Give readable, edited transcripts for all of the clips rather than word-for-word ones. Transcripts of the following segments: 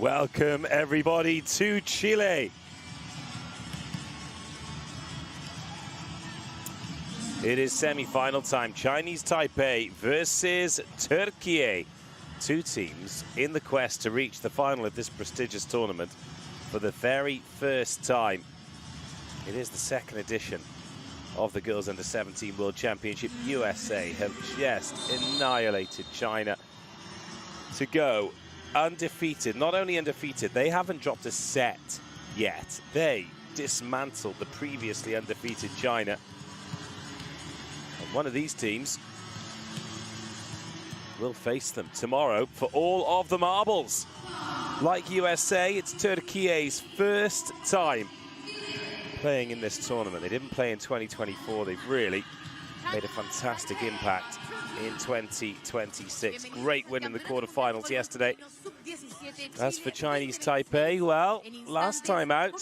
Welcome everybody to Chile. It is semi-final time. Chinese Taipei versus Türkiye. Two teams in the quest to reach the final of this prestigious tournament for the very first time. It is the second edition of the Girls U17 World Championship. USA have just annihilated China to go undefeated. Not only undefeated, they haven't dropped a set yet. They dismantled the previously undefeated China. And one of these teams will face them tomorrow for all of the marbles. Like USA, it's Türkiye's first time playing in this tournament. They didn't play in 2024. They've really made a fantastic impact in 2026. Great win in the quarterfinals yesterday. As for Chinese Taipei, well, last time out,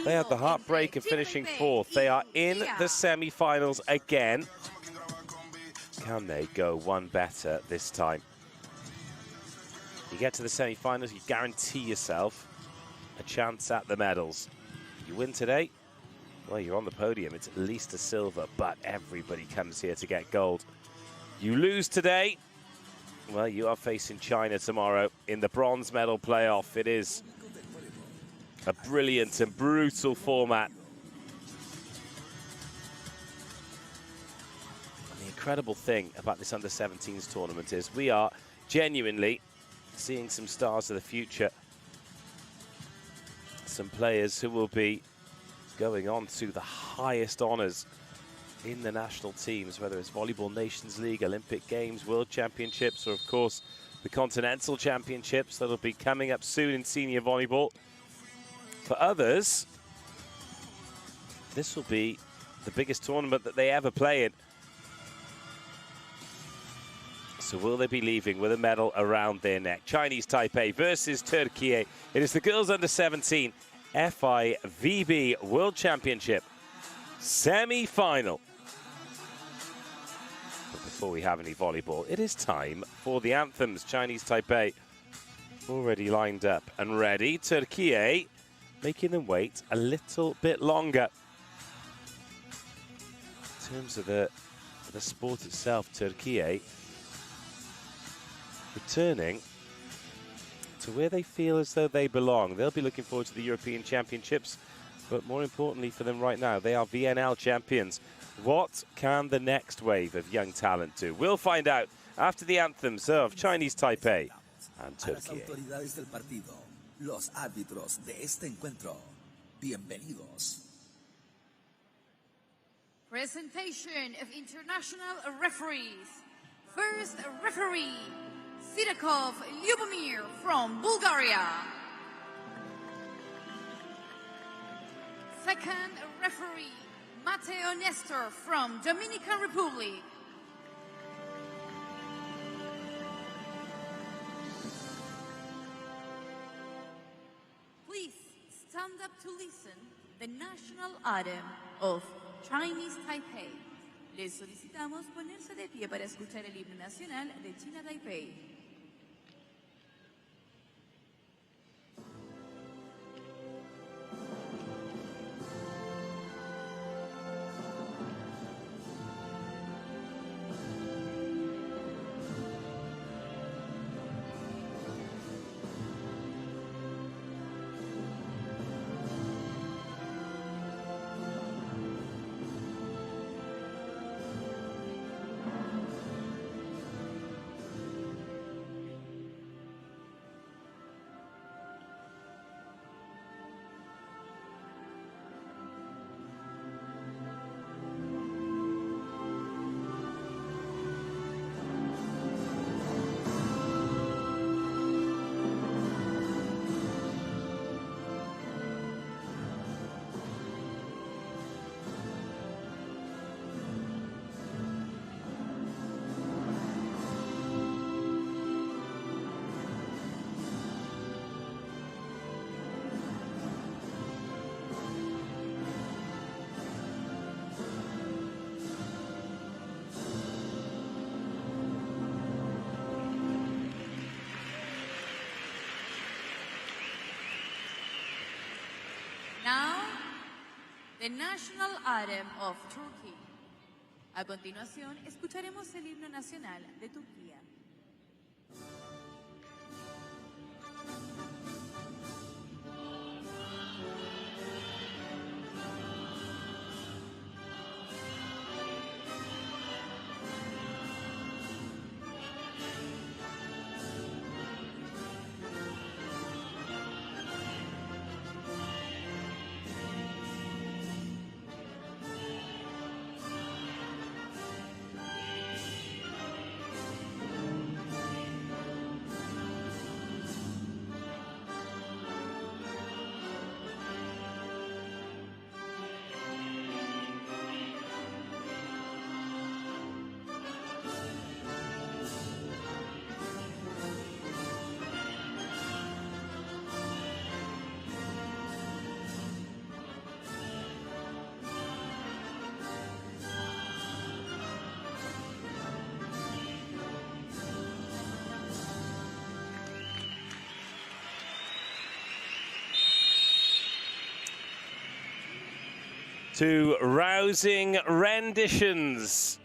they had the heartbreak of finishing fourth. They are in the semi-finals again. Can they go one better this time? You get to the semi-finals, you guarantee yourself a chance at the medals. You win today, well, you're on the podium. It's at least a silver, but everybody comes here to get gold. You lose today, well, you are facing China tomorrow in the bronze medal playoff. It is a brilliant and brutal format. And the incredible thing about this under-17s tournament is we are genuinely seeing some stars of the future. Some players who will be going on to the highest honors in the national teams, whether it's Volleyball Nations League, Olympic Games, World Championships, or of course the Continental Championships that'll be coming up soon in senior volleyball. For others, this will be the biggest tournament that they ever play in. So will they be leaving with a medal around their neck? Chinese Taipei versus Türkiye. It is the Girls Under-17 FIVB World Championship semi-final. But before we have any volleyball, it is time for the anthems. Chinese Taipei already lined up and ready. Türkiye making them wait a little bit longer. In terms of the sport itself, Türkiye returning to where they feel as though they belong. They'll be looking forward to the European Championships, but more importantly for them right now, they are VNL champions. What can the next wave of young talent do? We'll find out after the anthems of Chinese Taipei and Türkiye. Los árbitros de este encuentro. Bienvenidos. Presentation of international referees. First referee, Sidakov Lyubomir from Bulgaria. Second referee, Mateo Nestor from Dominican Republic. Please stand up to listen the national anthem of Chinese Taipei. Les solicitamos ponerse de pie para escuchar el himno nacional de China Taipei. the national anthem of Turkey. A continuación, escucharemos el himno nacional de Turquía. Two rousing renditions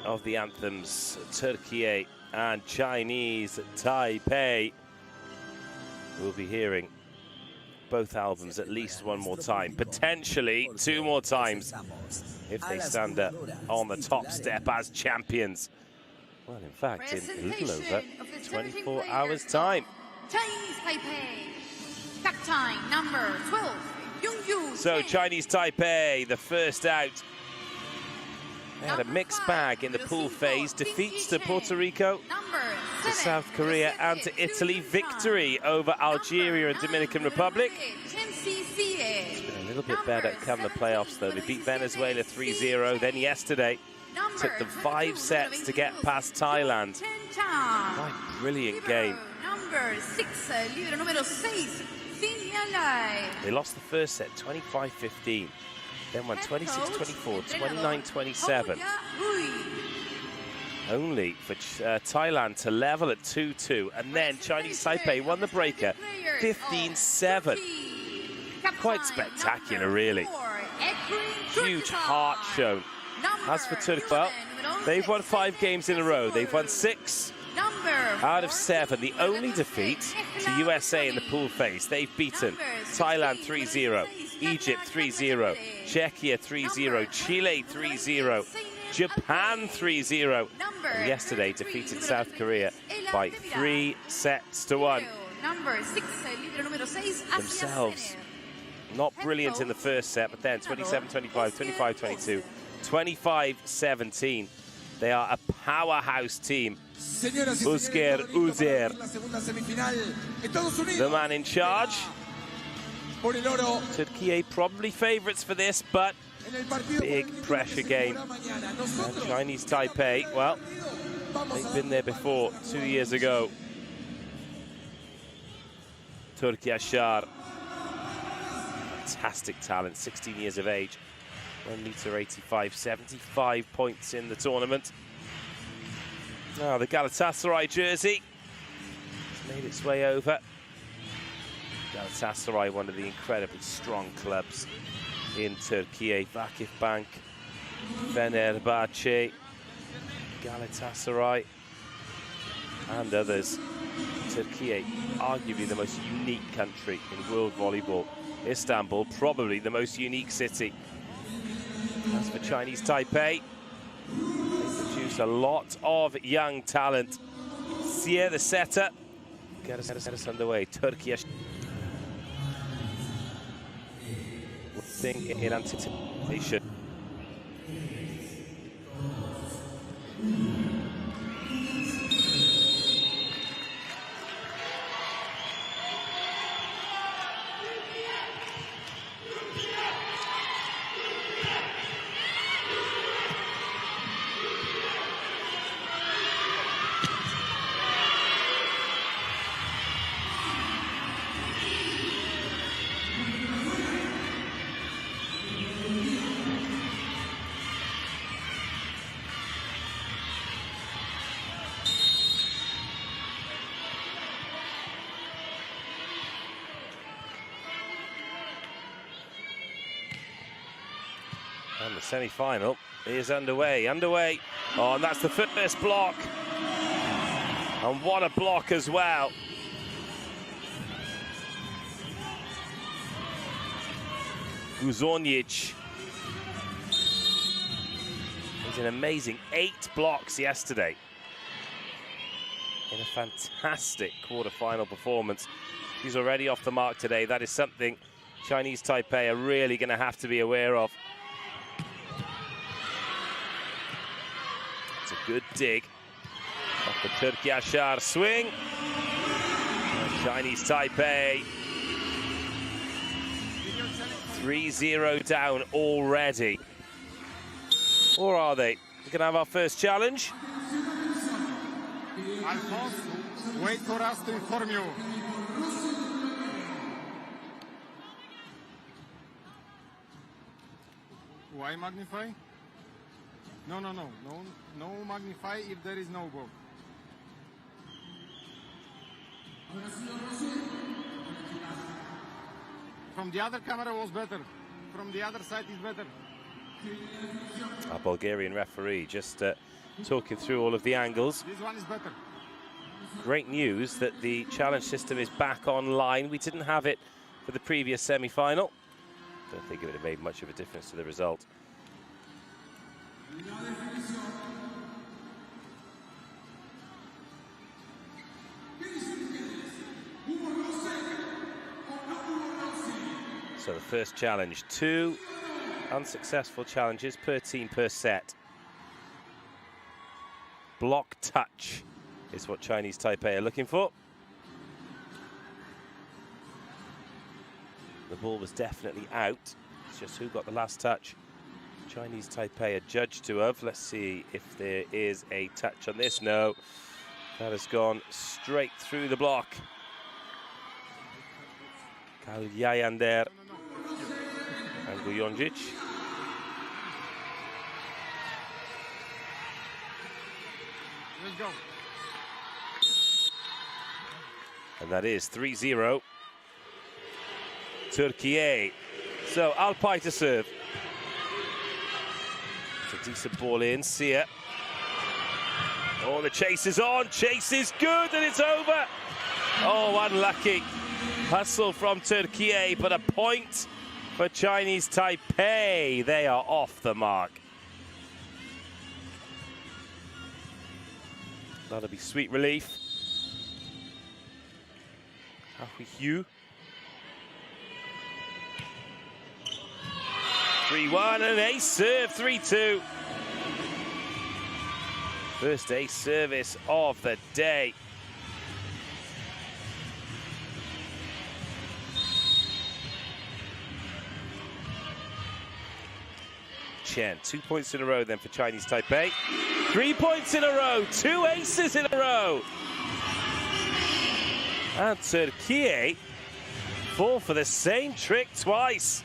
of the anthems, Türkiye and Chinese Taipei. We'll be hearing both albums at least one more time, potentially two more times if they stand up on the top step as champions. Well, in fact, in a little over 24 hours' time. Chinese Taipei, captain number 12. So Chinese Taipei, the first out. They had a mixed bag in the pool phase. Defeats to Puerto Rico, to South Korea and to Italy. Victory over Algeria and Dominican Republic. It's been a little bit better come the playoffs though. They beat Venezuela 3-0. Then yesterday took them 5 sets to get past Thailand. Quite brilliant game. Number 6, líder número 6. They lost the first set 25-15, then won 26-24, 29-27. Only for Thailand to level at 2-2, and then Chinese Taipei won the breaker 15-7. Quite spectacular, really. Huge heart shown. As for Turkey, well, they've won 5 games in a row. They've won 6 out of 7. The only defeat to USA in the pool phase. They've beaten Thailand 3-0, Egypt 3-0, Czechia 3-0, Chile 3-0, Japan 3-0, and yesterday defeated South Korea by 3-1. Themselves not brilliant in the first set, but then 27-25, 25-22, 25-17. They are a powerhouse team. Özger Uzer, the man in charge. Türkiye probably favourites for this, but big pressure game. And Chinese Taipei, well, they've been there before 2 years ago. Türkiye Shar, fantastic talent, 16 years of age. 1m85, 75 points in the tournament. Now the Galatasaray jersey has made its way over. Galatasaray, one of the incredibly strong clubs in Türkiye. Vakifbank, Fenerbahce, Galatasaray, and others. Türkiye, arguably the most unique country in world volleyball. Istanbul, probably the most unique city. As for Chinese Taipei, they produce a lot of young talent. Sia, the setter, get us underway. Türkiye thing in anticipation. semi-final is underway. Oh, and that's the first block. And what a block as well. Guzonic. He's an amazing 8 blocks yesterday. In a fantastic quarter-final performance. He's already off the mark today. That is something Chinese Taipei are really going to have to be aware of. It's a good dig. Off the Türkiye swing. And Chinese Taipei 3-0 down already. Or are they? We're going to have our first challenge. Alphonse, wait for us to inform you. Why magnify? No magnify if there is no ball. From the other camera was better. From the other side is better. Our Bulgarian referee just talking through all of the angles. This one is better. Great news that the challenge system is back online. We didn't have it for the previous semi-final. Don't think it would have made much of a difference to the result. So the first challenge, 2 unsuccessful challenges per team per set. Block touch is what Chinese Taipei are looking for. The ball was definitely out. It's just who got the last touch. Chinese Taipei are judged to have. Let's see if there is a touch on this. No, that has gone straight through the block. Kalyayander and Gujonjic. Let's go. And that is 3-0. Türkiye. So Alpay to serve. It's a decent ball in. See it. Oh, the chase is on. Chase is good, and it's over. Oh, unlucky. Hustle from Türkiye, but a point for Chinese Taipei. They are off the mark. That'll be sweet relief. Hugh. 3-1 and an ace serve, 3-2. First ace service of the day. Chen, 2 points in a row then for Chinese Taipei. 3 points in a row, 2 aces in a row. And Türkiye fall for the same trick twice.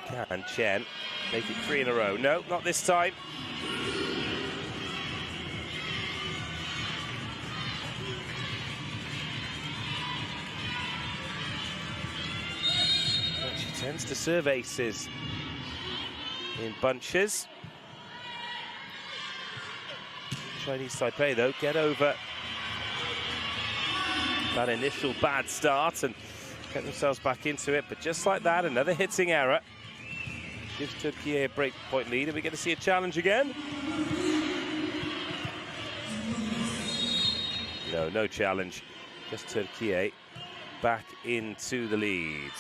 Can Chen make it 3 in a row? No, not this time. She tends to serve aces in bunches. Chinese Taipei, though, get over that initial bad start and get themselves back into it. But just like that, another hitting error gives Türkiye a break-point lead. Are we going to see a challenge again? No, no challenge. Just Türkiye back into the lead.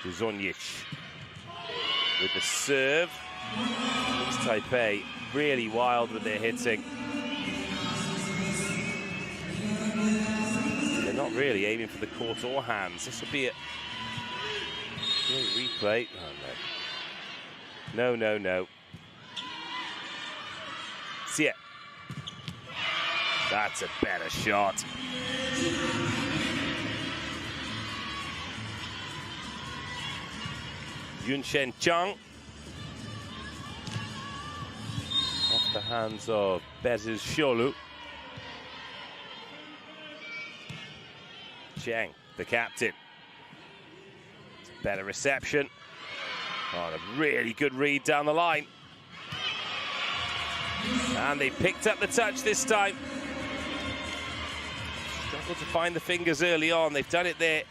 Guzonic with the serve. It's Taipei really wild with their hitting. They're not really aiming for the court or hands. This will be a replay. Oh, no. No, no, no. See it. That's a better shot. Yunshen Chang. Off the hands of Bezes Sholu. Cheng, the captain. Better reception. Oh, a really good read down the line. And they picked up the touch this time. Struggled to find the fingers early on. They've done it there.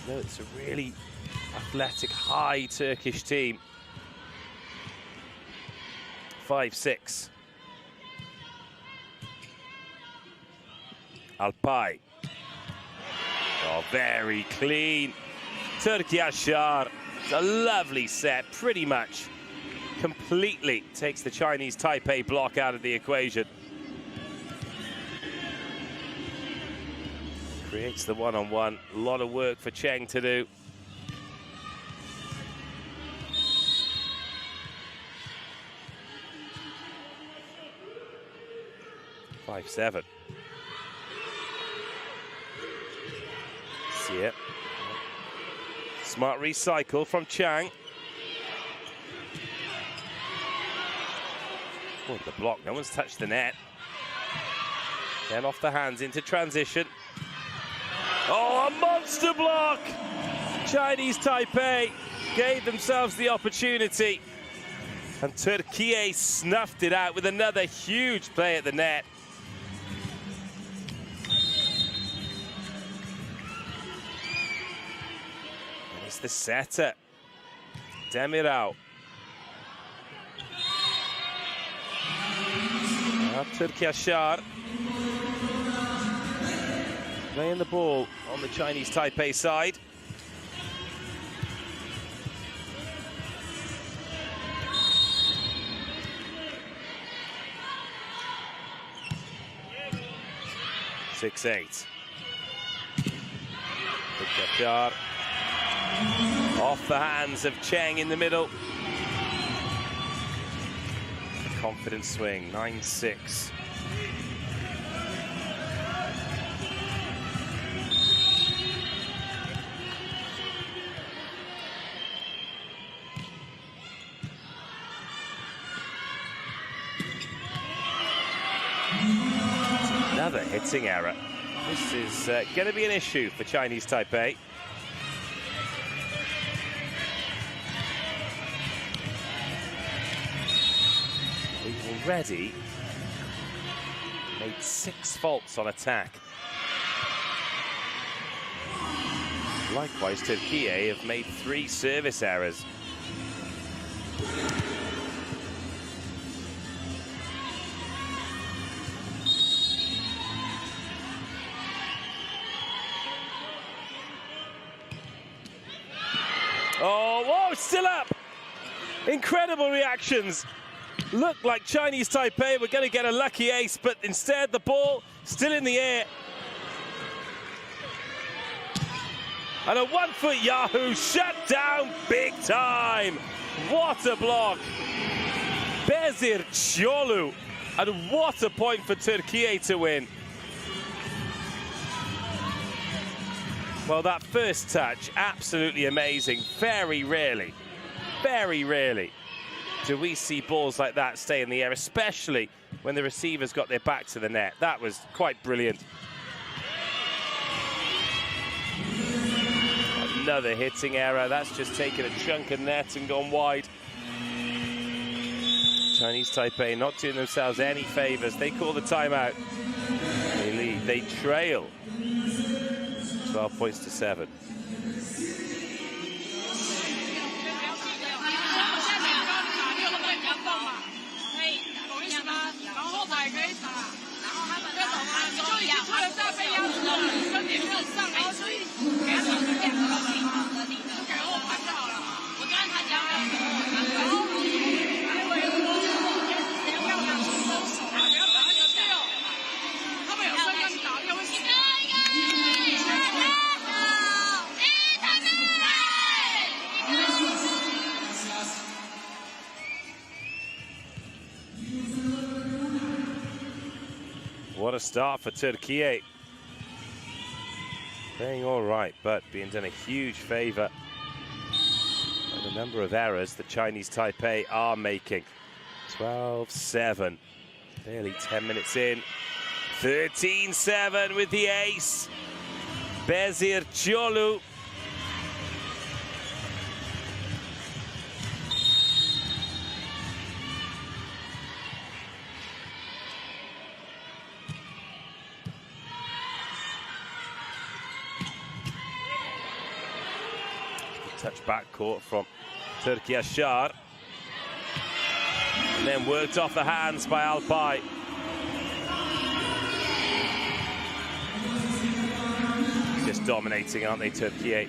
No, it's a really athletic, high Turkish team. 5-6. Alpay. Oh, very clean. Türkiye Aşar. It's a lovely set, pretty much completely takes the Chinese Taipei block out of the equation. Creates the one-on-one. A lot of work for Cheng to do. Five, 7. See it. Smart recycle from Chang. Oh, the block, no one's touched the net. Then off the hands into transition. Oh, a monster block! Chinese Taipei gave themselves the opportunity. And Türkiye snuffed it out with another huge play at the net. And it's the setter, Demirao. Türkiye Aşar playing the ball on the Chinese Taipei side. Six-eight. Türkiye Aşar off the hands of Cheng in the middle. Confident swing, 9-6. Another hitting error. This is going to be an issue for Chinese Taipei. Already made 6 faults on attack. Likewise, Türkiye have made 3 service errors. Oh, whoa, still up! Incredible reactions. Looked like Chinese Taipei were going to get a lucky ace, but instead the ball still in the air. And a 1-foot Yahoo shut down big time. What a block. Bezir Çiolu. And what a point for Türkiye to win. Well, that first touch, absolutely amazing. Very rarely do we see balls like that stay in the air, especially when the receiver's got their back to the net. That was quite brilliant. Another hitting error. That's just taken a chunk of net and gone wide. Chinese Taipei not doing themselves any favors. They call the timeout. They lead. They trail 12 points to 7. What a start for Türkiye. Playing all right, but being done a huge favor by the number of errors the Chinese Taipei are making. 12-7. Barely 10 minutes in. 13-7 with the ace. Bezir Çolu. Touch back court from Türkiye Şar. And then worked off the hands by Alpay. Just dominating, aren't they, Türkiye?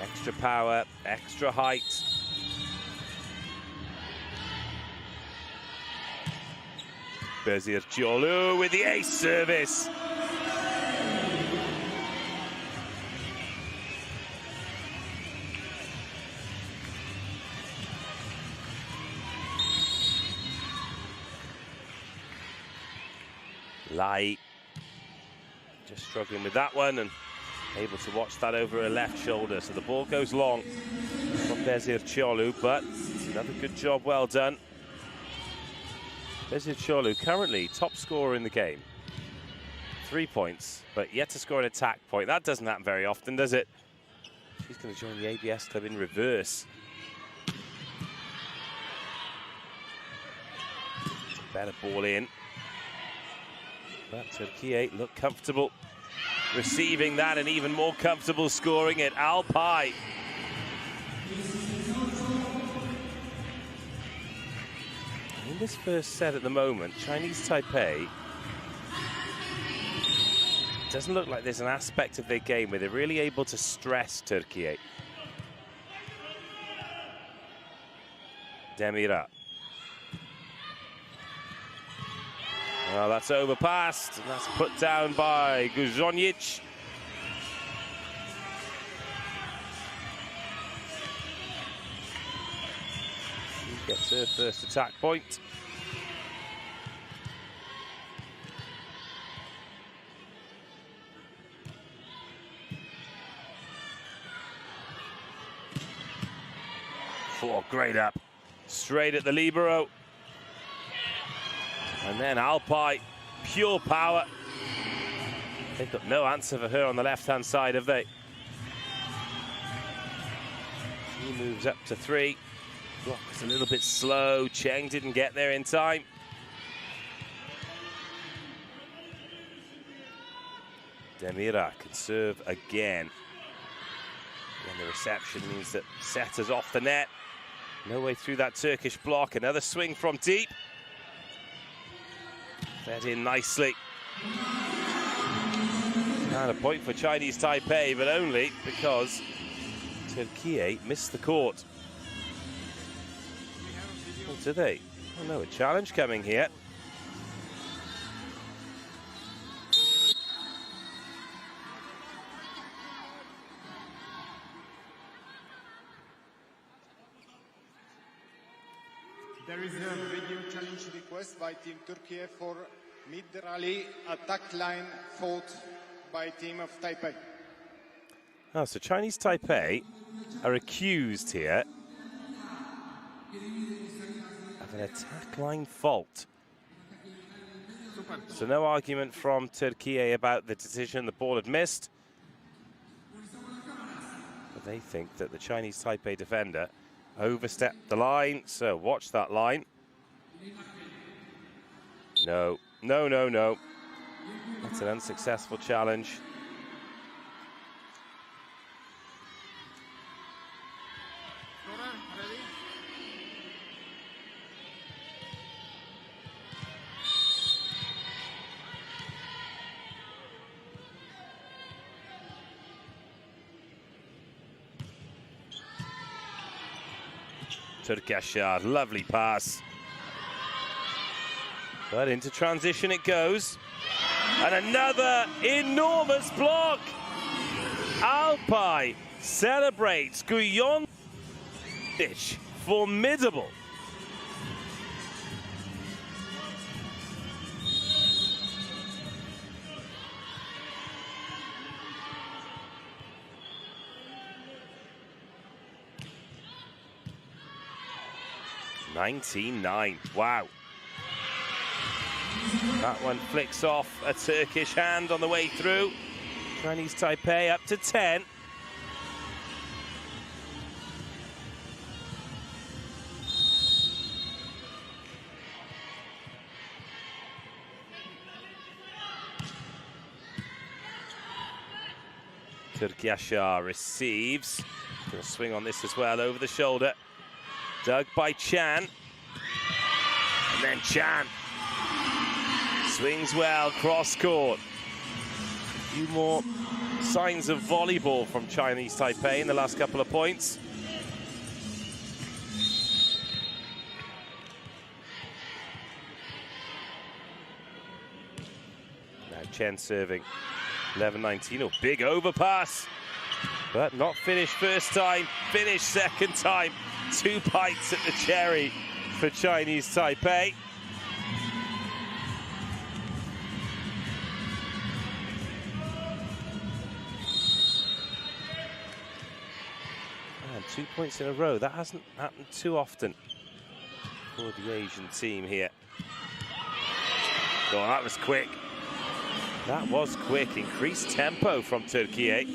Extra power, extra height. Bezir Çolu with the ace service. Lai just struggling with that one and able to watch that over her left shoulder. So the ball goes long from Bezir Çolu, but it's another good job well done. Bezir Çolu currently top scorer in the game. 3 points, but yet to score an attack point. That doesn't happen very often, does it? She's going to join the ABS club in reverse. Better ball in. But Türkiye look comfortable receiving that and even more comfortable scoring it. Alpay. In this first set at the moment, Chinese Taipei, it doesn't look like there's an aspect of their game where they're really able to stress Türkiye. Demira. Well, that's overpassed, and that's put down by Guzonic. She gets her first attack point. Great up. Straight at the libero. And then Alpay, pure power. They've got no answer for her on the left-hand side, have they? She moves up to 3. Block was a little bit slow. Cheng didn't get there in time. Demira can serve again. And the reception means that setter's off the net. No way through that Turkish block. Another swing from deep. Fed in nicely. And a point for Chinese Taipei, but only because Türkiye missed the court. Oh, do they? Oh no, a challenge coming here. There is a video challenge request by Team Türkiye for mid-rally attack line fought by Team of Taipei. Oh, so Chinese Taipei are accused here of an attack line fault. So no argument from Türkiye about the decision the ball had missed. But they think that the Chinese Taipei defender overstepped the line, so watch that line. No, no, no, no. That's an unsuccessful challenge. Türkiye, lovely pass. But into transition it goes. And another enormous block. Alpay celebrates. Guyon, formidable. (19-9). Wow. That one flicks off a Turkish hand on the way through. Chinese Taipei up to 10. Türkiye receives. He'll swing on this as well, over the shoulder. Dug by Chan. And then Chan swings well, cross court. A few more signs of volleyball from Chinese Taipei in the last couple of points. Now Chen serving. 11-19, oh, big overpass, but not finished first time, finished second time. 2 bites at the cherry for Chinese Taipei. And 2 points in a row, that hasn't happened too often for the Asian team here. Oh, that was quick. That was quick, increased tempo from Türkiye.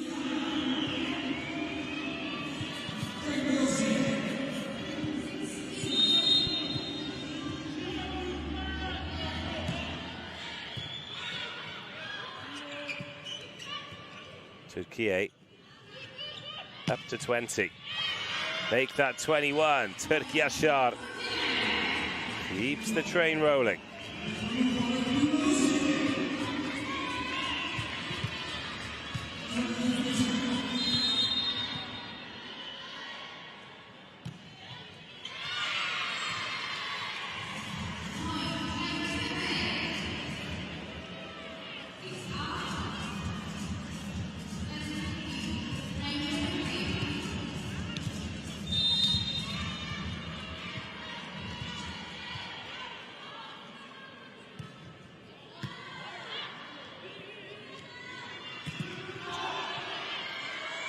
Türkiye up to 20. Make that 21. Türkiye keeps the train rolling.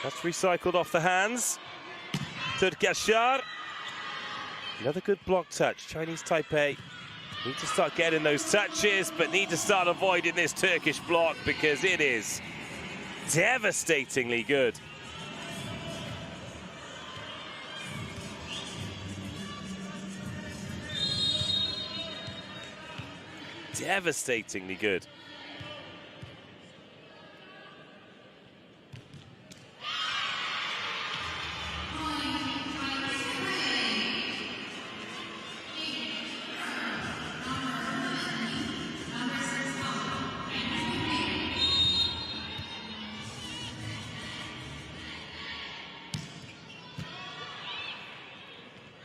That's recycled off the hands. Türkiye. Another good block touch. Chinese Taipei need to start getting those touches, but need to start avoiding this Turkish block because it is devastatingly good. Devastatingly good.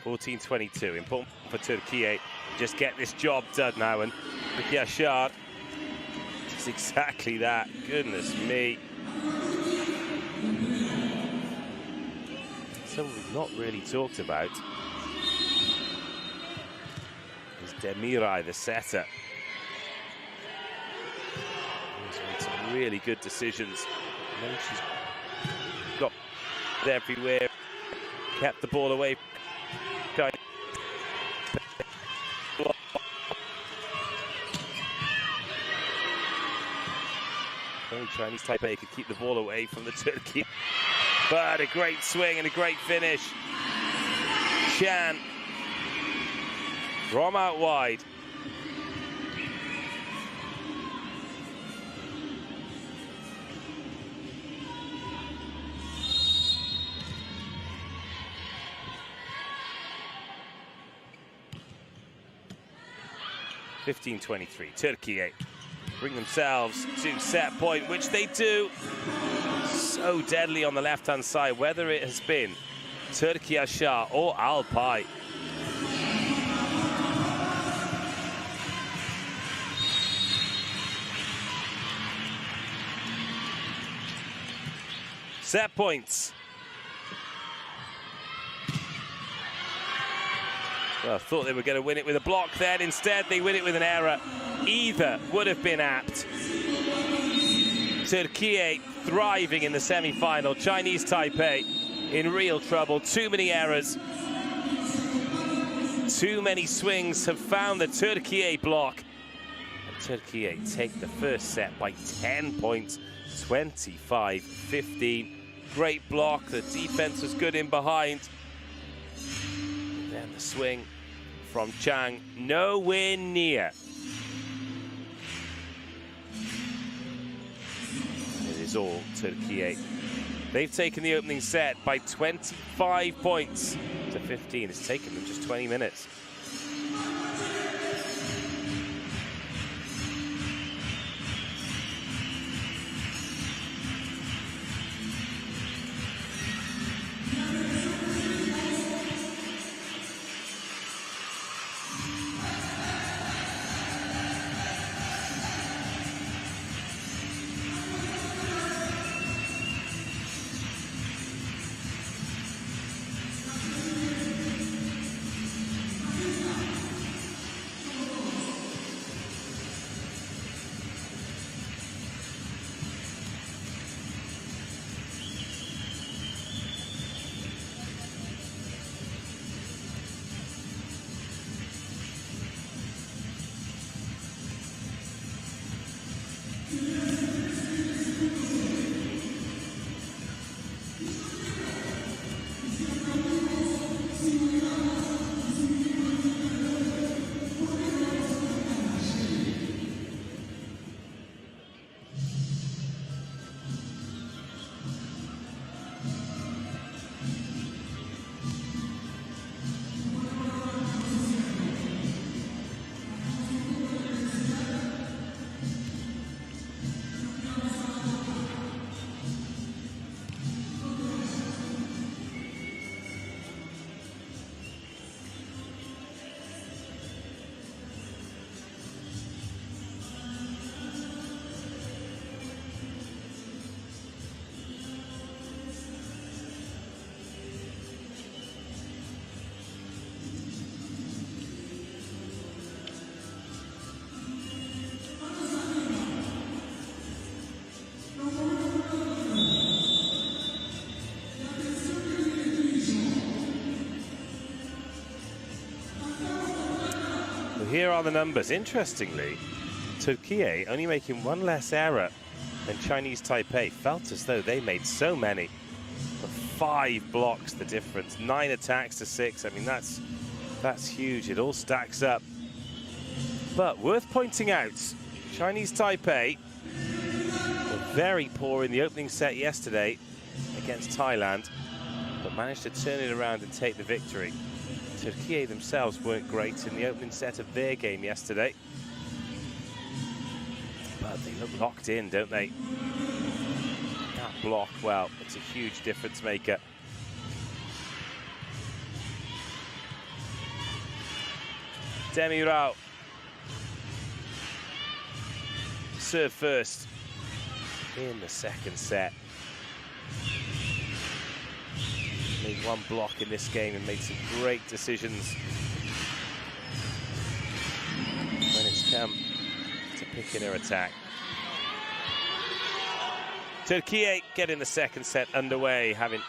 (14-22). Important for Türkiye. Just get this job done now, and Türkiye does exactly that. Goodness me. Someone we've not really talked about is Demiray, the setter. She's made some really good decisions. And then she's got it everywhere, kept the ball away. Only Chinese Taipei could keep the ball away from the Turkey. But a great swing and a great finish. Chan from out wide. (15-23). Türkiye bring themselves to set point, which they do. So deadly on the left-hand side, whether it has been Türkiye or Alpay. Set points. Well, I thought they were going to win it with a block then. Instead, they win it with an error. Either would have been apt. Türkiye thriving in the semi-final. Chinese Taipei in real trouble. Too many errors. Too many swings have found the Türkiye block. Türkiye take the first set by 10 points, 25-15. Great block, the defense was good in behind. And then the swing from Chang, nowhere near. It is all Türkiye. They've taken the opening set by 25 points to 15. It's taken them just 20 minutes. Here are the numbers. Interestingly, Türkiye only making one less error than Chinese Taipei. Felt as though they made so many. But 5 blocks the difference. 9 attacks to 6. I mean, that's huge. It all stacks up. But worth pointing out, Chinese Taipei were very poor in the opening set yesterday against Thailand, but managed to turn it around and take the victory. Türkiye themselves weren't great in the opening set of their game yesterday. But they look locked in, don't they? That block, well, it's a huge difference maker. Demirao. Serve first in the second set. Made one block in this game and made some great decisions when it's come to picking her attack. Türkiye getting the second set underway, having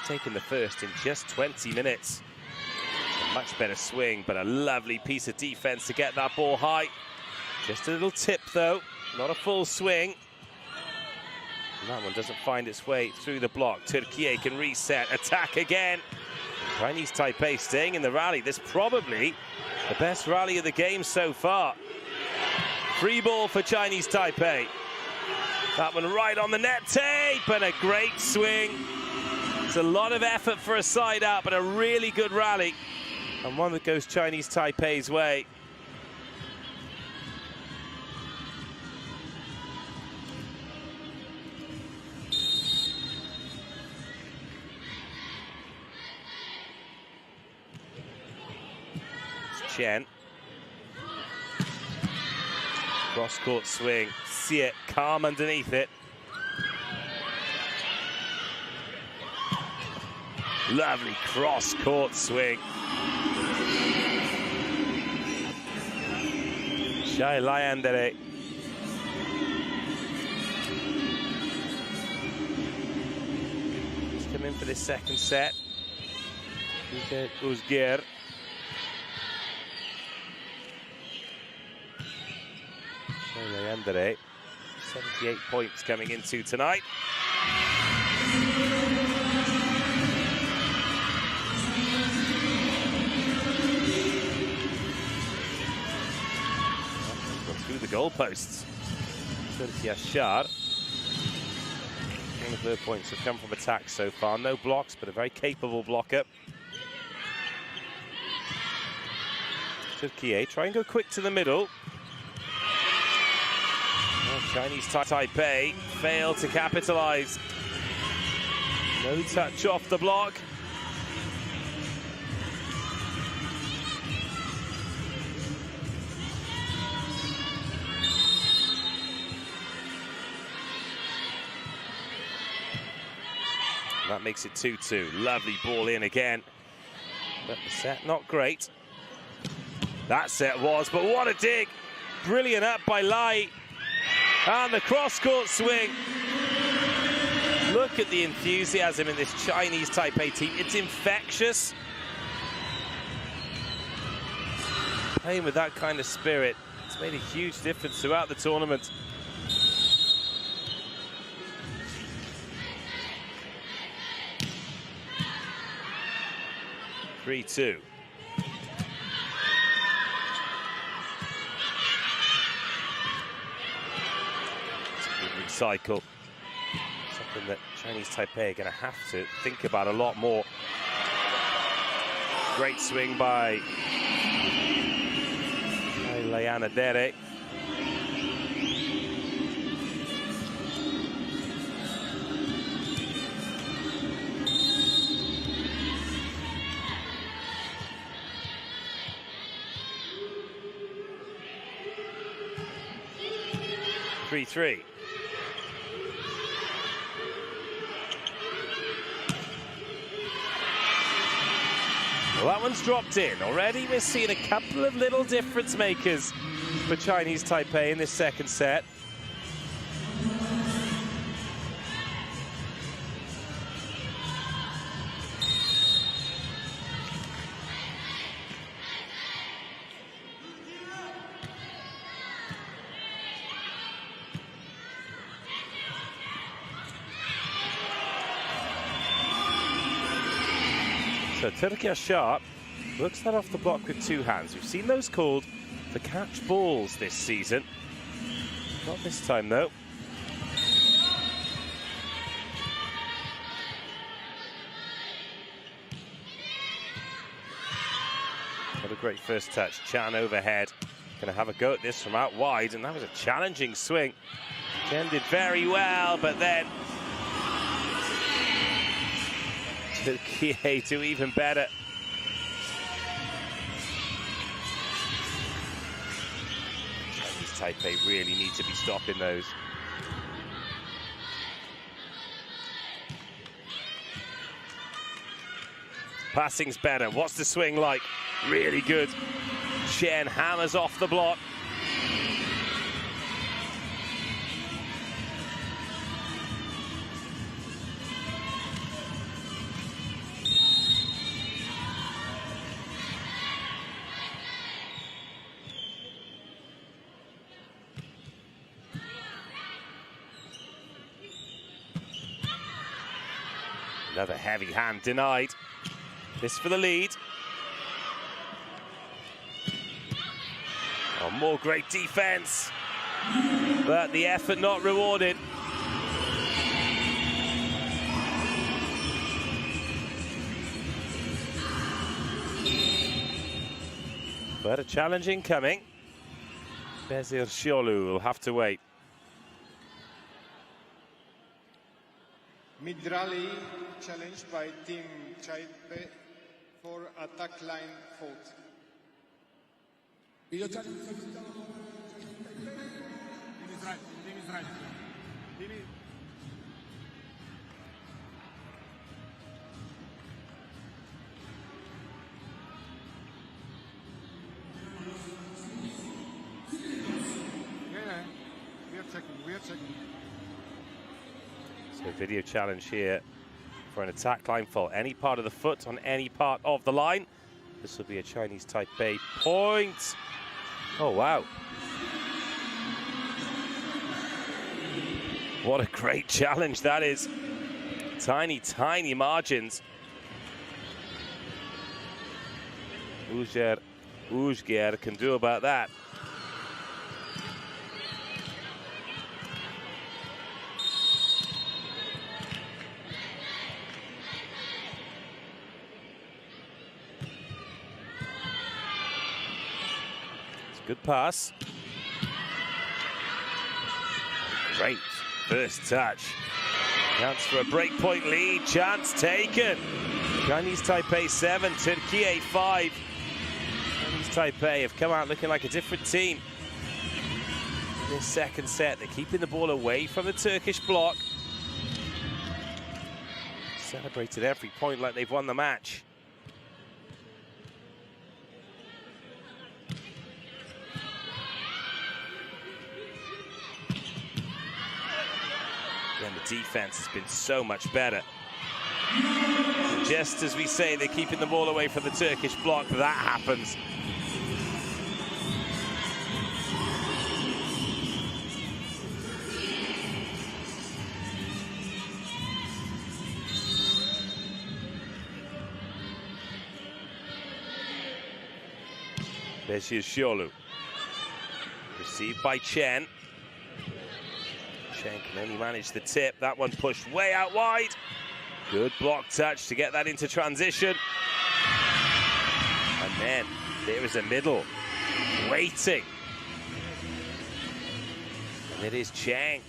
taken the first in just 20 minutes. A much better swing, but a lovely piece of defense to get that ball high. Just a little tip though, not a full swing. And that one doesn't find its way through the block. Türkiye can reset, attack again. Chinese Taipei staying in the rally. This probably the best rally of the game so far. Free ball for Chinese Taipei. That one right on the net tape, and a great swing. It's a lot of effort for a side out, but a really good rally. And one that goes Chinese Taipei's way. Chen. Cross-court swing. See it calm underneath it. Lovely cross-court swing. Shai Layandere. He's come in for this second set. Uzger. Leandre, 78 points coming into tonight. Through the goalposts. Türkiye Şar. All of their points have come from attacks so far. No blocks, but a very capable blocker. Türkiye try and go quick to the middle. Oh, Chinese Taipei fail to capitalize. No touch off the block. That makes it 2-2. Lovely ball in again. But the set not great. That set was, but what a dig. Brilliant up by Lai. And the cross-court swing. Look at the enthusiasm in this Chinese Taipei team. It's infectious. Playing with that kind of spirit, it's made a huge difference throughout the tournament. Three-two. Recycle. Something that Chinese Taipei are going to have to think about a lot more. Great swing by Leandre. Three-three. Well, that one's dropped in. Already we're seeing a couple of little difference makers for Chinese Taipei in this second set. So Türkiye Şar works that off the block with two hands. We've seen those called for catch balls this season. Not this time though. What a great first touch. Chan overhead. Gonna have a go at this from out wide, and that was a challenging swing. Chen did very well, but then Türkiye do even better. Chinese Taipei really need to be stopping those. Passing's better. What's the swing like? Really good. Chen hammers off the block. Another heavy hand denied. This for the lead. Oh, more great defense. But the effort not rewarded. But a challenge incoming. Bezir Shiolu will have to wait. Mid-rally challenged by Team Taipei for attack line fault. Video challenge. Team is right. Team is right. Team is... Yeah, we are checking. So video challenge here for an attack line fault. Any part of the foot on any part of the line. This will be a Chinese Taipei point. Oh, wow. What a great challenge that is. Tiny, tiny margins. Ujger can do about that. It's a good pass. Great first touch. Chance for a breakpoint lead. Chance taken. Chinese Taipei 7, Türkiye 5. Chinese Taipei have come out looking like a different team. In this second set, they're keeping the ball away from the Turkish block. Celebrated every point like they've won the match. And the defense has been so much better. Just as we say, they're keeping the ball away from the Turkish block, that happens. There's Xiolu. Received by Chen. Chen can only manage the tip. That one pushed way out wide. Good block touch to get that into transition. And then there is a middle waiting. And it is Cheng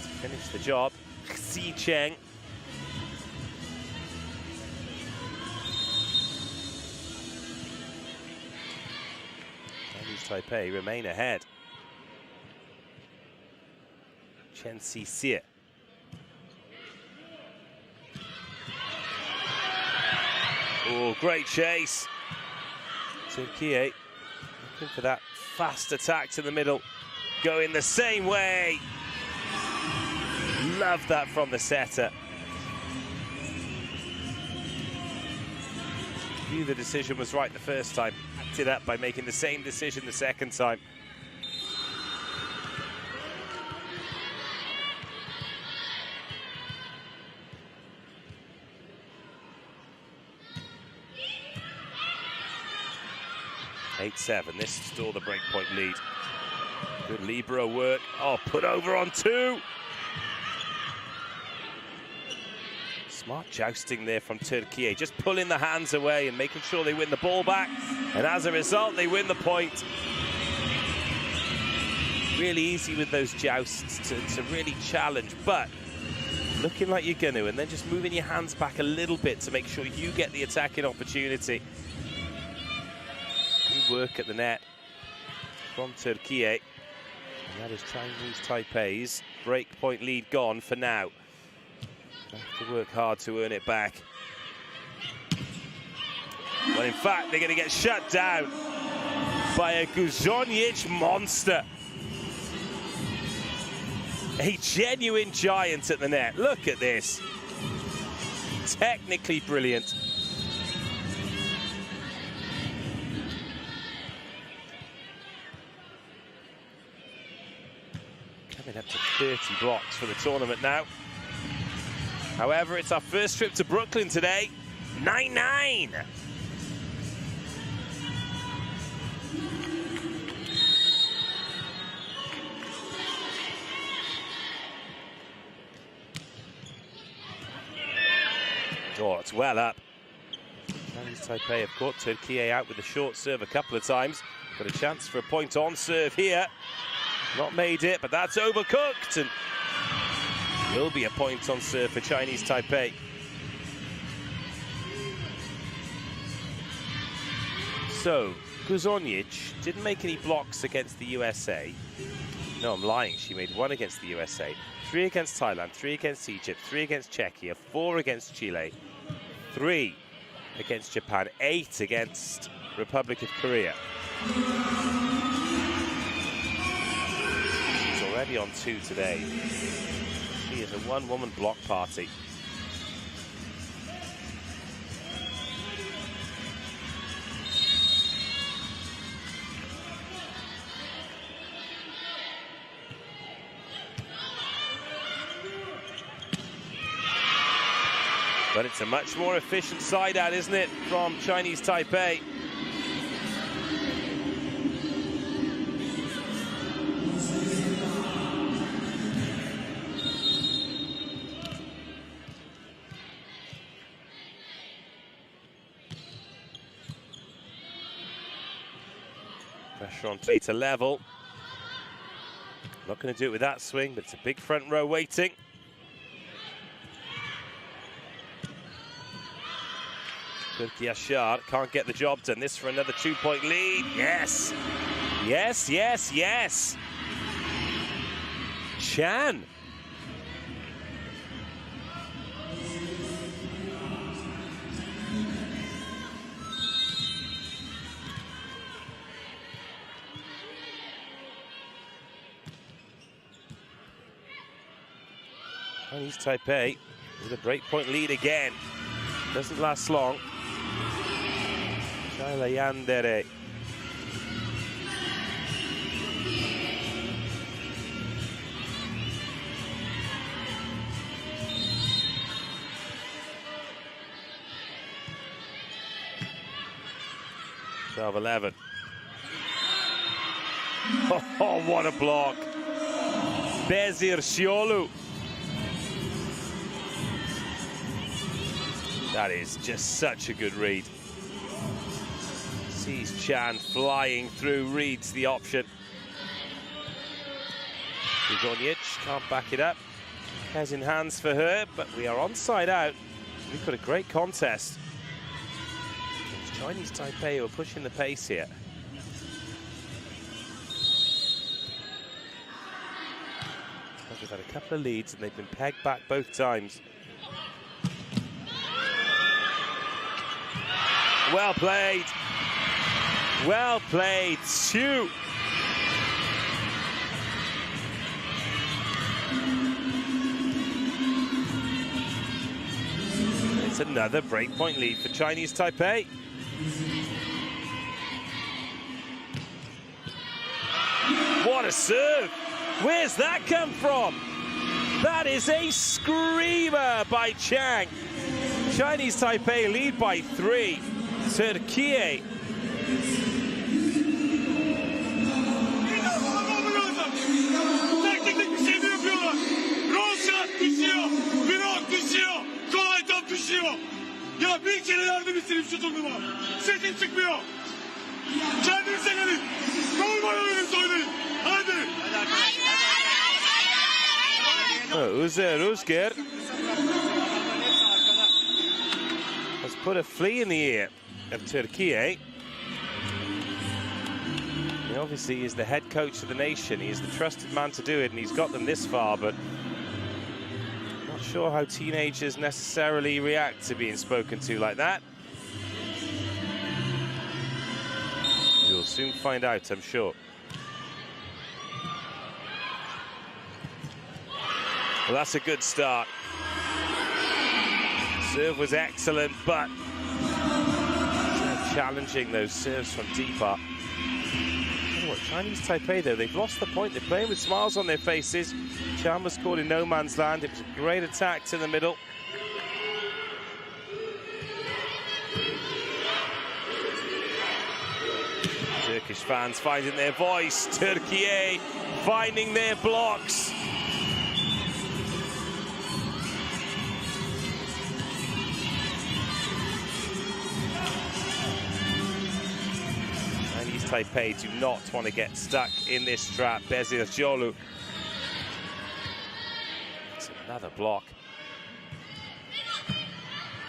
to finish the job. Xi Cheng. Chinese Taipei remain ahead. Chen Xie. Oh, great chase. Türkiye looking for that fast attack to the middle. Going the same way. Love that from the setter. Knew the decision was right the first time. Acted up by making the same decision the second time. (8-7). This is still the breakpoint lead. Good libero work. Oh, put over on 2. Smart jousting there from Türkiye, just pulling the hands away and making sure they win the ball back. And as a result, they win the point. Really easy with those jousts to really challenge, but looking like you're going to, and then just moving your hands back a little bit to make sure you get the attacking opportunity. Good work at the net from Türkiye. And that is Chinese Taipei's breakpoint lead gone for now. Have to work hard to earn it back. Well, in fact, they're going to get shut down by a Guzonic monster. A genuine giant at the net. Look at this. Technically brilliant. Coming up to 30 blocks for the tournament now. However, it's our first trip to Brooklyn today. 9-9. Oh, it's well up. Chinese Taipei have caught Türkiye out with a short serve a couple of times. Got a chance for a point on serve here. Not made it, but that's overcooked. And will be a point on serve for Chinese Taipei. So, Guzonic didn't make any blocks against the USA. No, I'm lying. She made 1 against the USA, 3 against Thailand, 3 against Egypt, 3 against Czechia, 4 against Chile, 3 against Japan, 8 against Republic of Korea. She's already on 2 today. She is a one-woman block party. But it's a much more efficient side out, isn't it, from Chinese Taipei? Pressure on play to level. Not going to do it with that swing, but it's a big front row waiting. Türkiye Yaşar can't get the job done. This for another 2-point lead. Yes! Yes, yes, yes! Chan! Chinese Taipei with a breakpoint lead again. Doesn't last long. Chile Yandere. Serve 11. Oh, what a block. Bezir Shiolu. That is just such a good read. Sees Chan flying through, reads the option. Uzonic can't back it up. Has in hands for her, but we are onside out. We've got a great contest. It's Chinese Taipei who are pushing the pace here. They've had a couple of leads and they've been pegged back both times. Well played. Well played, Sue. It's another breakpoint lead for Chinese Taipei. What a serve. Where's that come from? That is a screamer by Chang. Chinese Taipei lead by 3. Türkiye. Teknik bir şey mi yapıyorlar? Roll shot düşüyor. Bir roll düşüyor. Kolay top düşüyor. Ya bir kere yardım istedim şu turnuva. Sesin çıkmıyor. Kendinize gelin. Normal oyunumuzu oynayın. Hadi. Uzer Uzger has put a flea in the ear of Türkiye. He obviously is the head coach of the nation. He is the trusted man to do it, and he's got them this far, but not sure how teenagers necessarily react to being spoken to like that. We'll soon find out, I'm sure. Well, that's a good start. Serve was excellent, but challenging those serves from deeper. What, Chinese Taipei, though, they've lost the point. They're playing with smiles on their faces. Chan was caught in no man's land. It was a great attack to the middle. Turkish fans finding their voice. Türkiye finding their blocks. Taipei do not want to get stuck in this trap. Bezir Jolu. It's another block.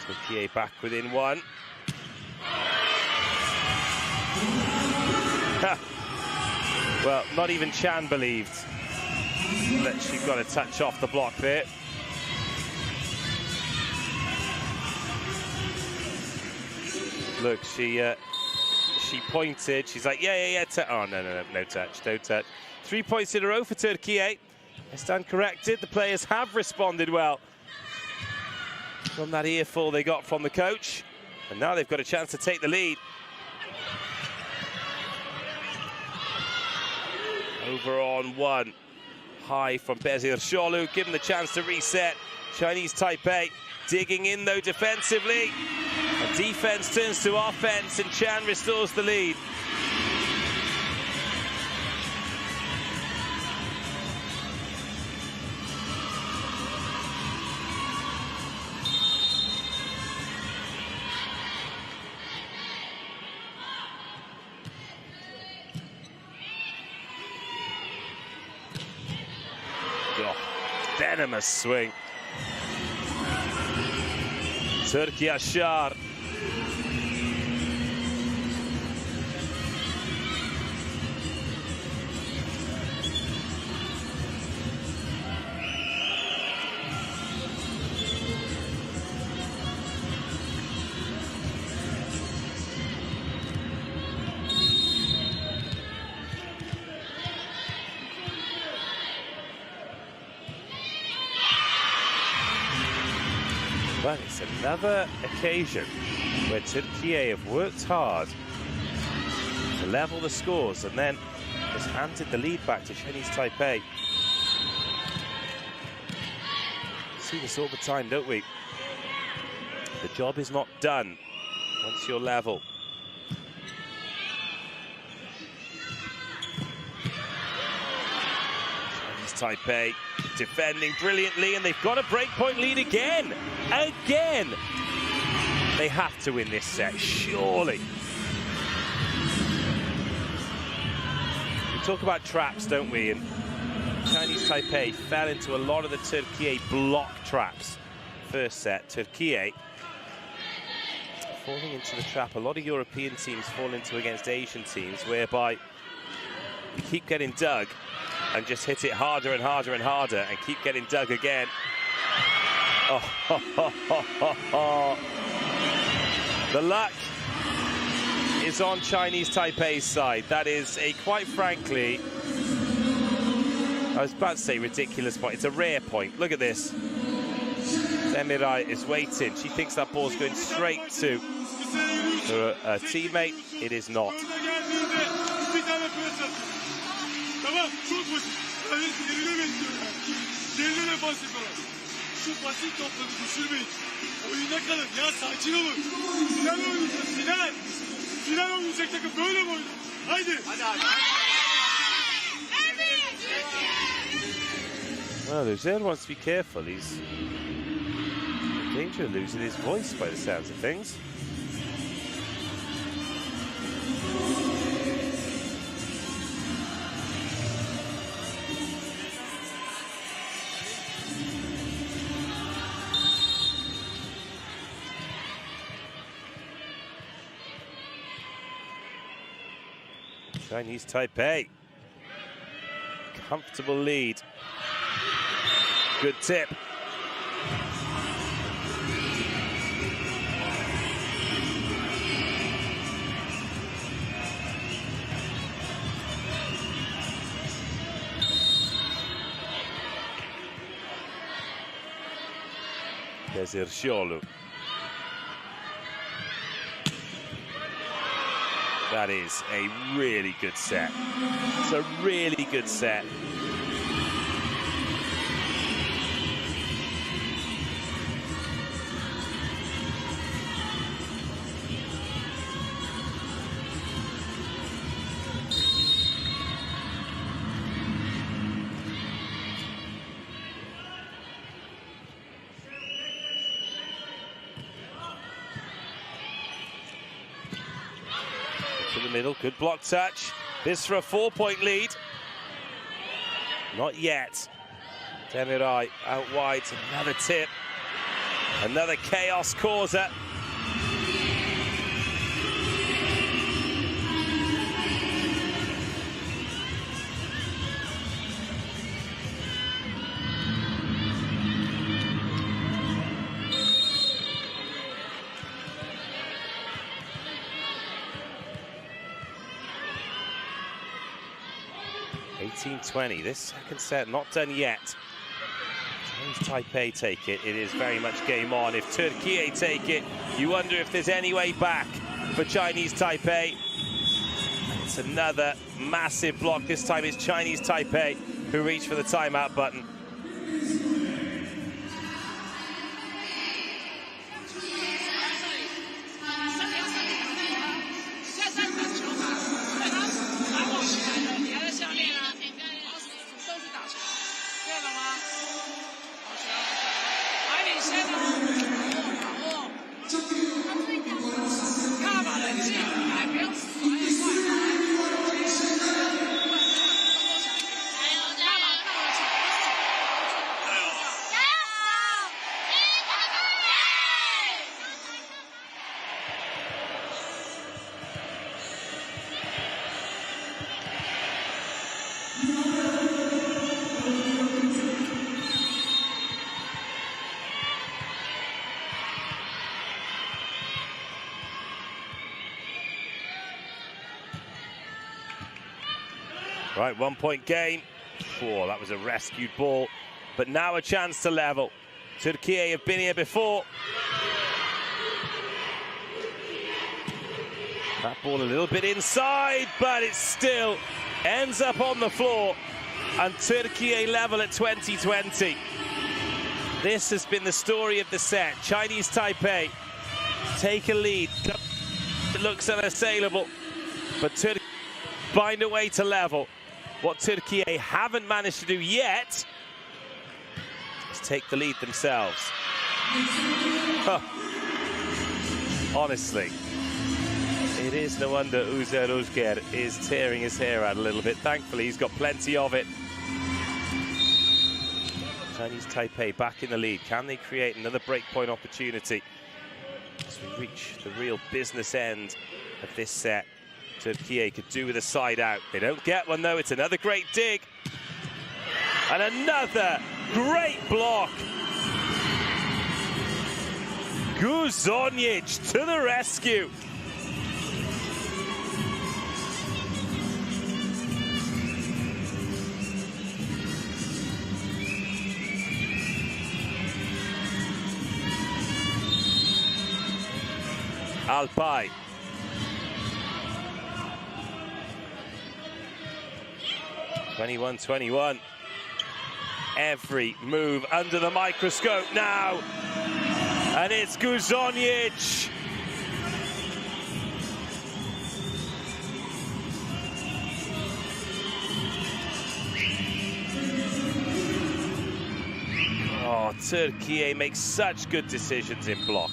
Türkiye back within 1. Well, not even Chan believed that she got a touch off the block there. Look, she pointed. She's like, yeah. Oh, no touch, no touch. 3 points in a row for Türkiye. I stand corrected. The players have responded well from that earful they got from the coach. And now they've got a chance to take the lead. Over on 1. High from Bezir Şolu. Given the chance to reset. Chinese Taipei digging in though defensively. And defense turns to offense and Chan restores the lead. Oh, venomous swing. Türkiye aşar. But it's another occasion where Türkiye have worked hard to level the scores and then has handed the lead back to Chinese Taipei. We see this all the time, don't we? The job is not done once you're level. Chinese Taipei defending brilliantly, and they've got a breakpoint lead again. Again! They have to win this set, surely. We talk about traps, don't we? And Chinese Taipei fell into a lot of the Türkiye block traps. First set, Türkiye falling into the trap a lot of European teams fall into against Asian teams, whereby you keep getting dug and just hit it harder and harder and harder and keep getting dug again. Oh, ho, ho, ho, ho, ho. The luck is on Chinese Taipei's side. That is a, quite frankly, I was about to say ridiculous point. It's a rare point. Look at this. Demiray is waiting. She thinks that ball's going straight to her teammate. It is not. Şu basit topları düşürmeyin. Oyuna kalın ya, sakin olun. Final oynayacağız, final. Final oynayacak takım böyle mi oynar? Haydi. Well, Luzer wants to be careful. He's in danger of losing his voice by the sounds of things. Chinese Taipei, comfortable lead. Good tip. Desirciolu. That is a really good set. It's a really good set. To the middle, good block touch. This for a 4-point lead. Not yet. Demiray out wide, another tip. Another chaos causer. (18-20). This second set not done yet. Chinese Taipei take it. It is very much game on. If Türkiye take it, you wonder if there's any way back for Chinese Taipei. It's another massive block. This time it's Chinese Taipei who reach for the timeout button. Right, 1 point game. Oh, that was a rescued ball. But now a chance to level. Türkiye have been here before. That ball a little bit inside, but it still ends up on the floor. And Türkiye level at 20-20. This has been the story of the set. Chinese Taipei take a lead. It looks unassailable, but Türkiye find a way to level. What Türkiye haven't managed to do yet is take the lead themselves. Huh. Honestly, it is no wonder Uzer Özger is tearing his hair out a little bit. Thankfully, he's got plenty of it. Chinese Taipei back in the lead. Can they create another breakpoint opportunity as we reach the real business end of this set? Türkiye could do with a side out. They don't get one though. It's another great dig. And another great block. Guzonic to the rescue. Alpay. (21-21). Every move under the microscope now. And it's Guzonic. Oh, Türkiye makes such good decisions in block.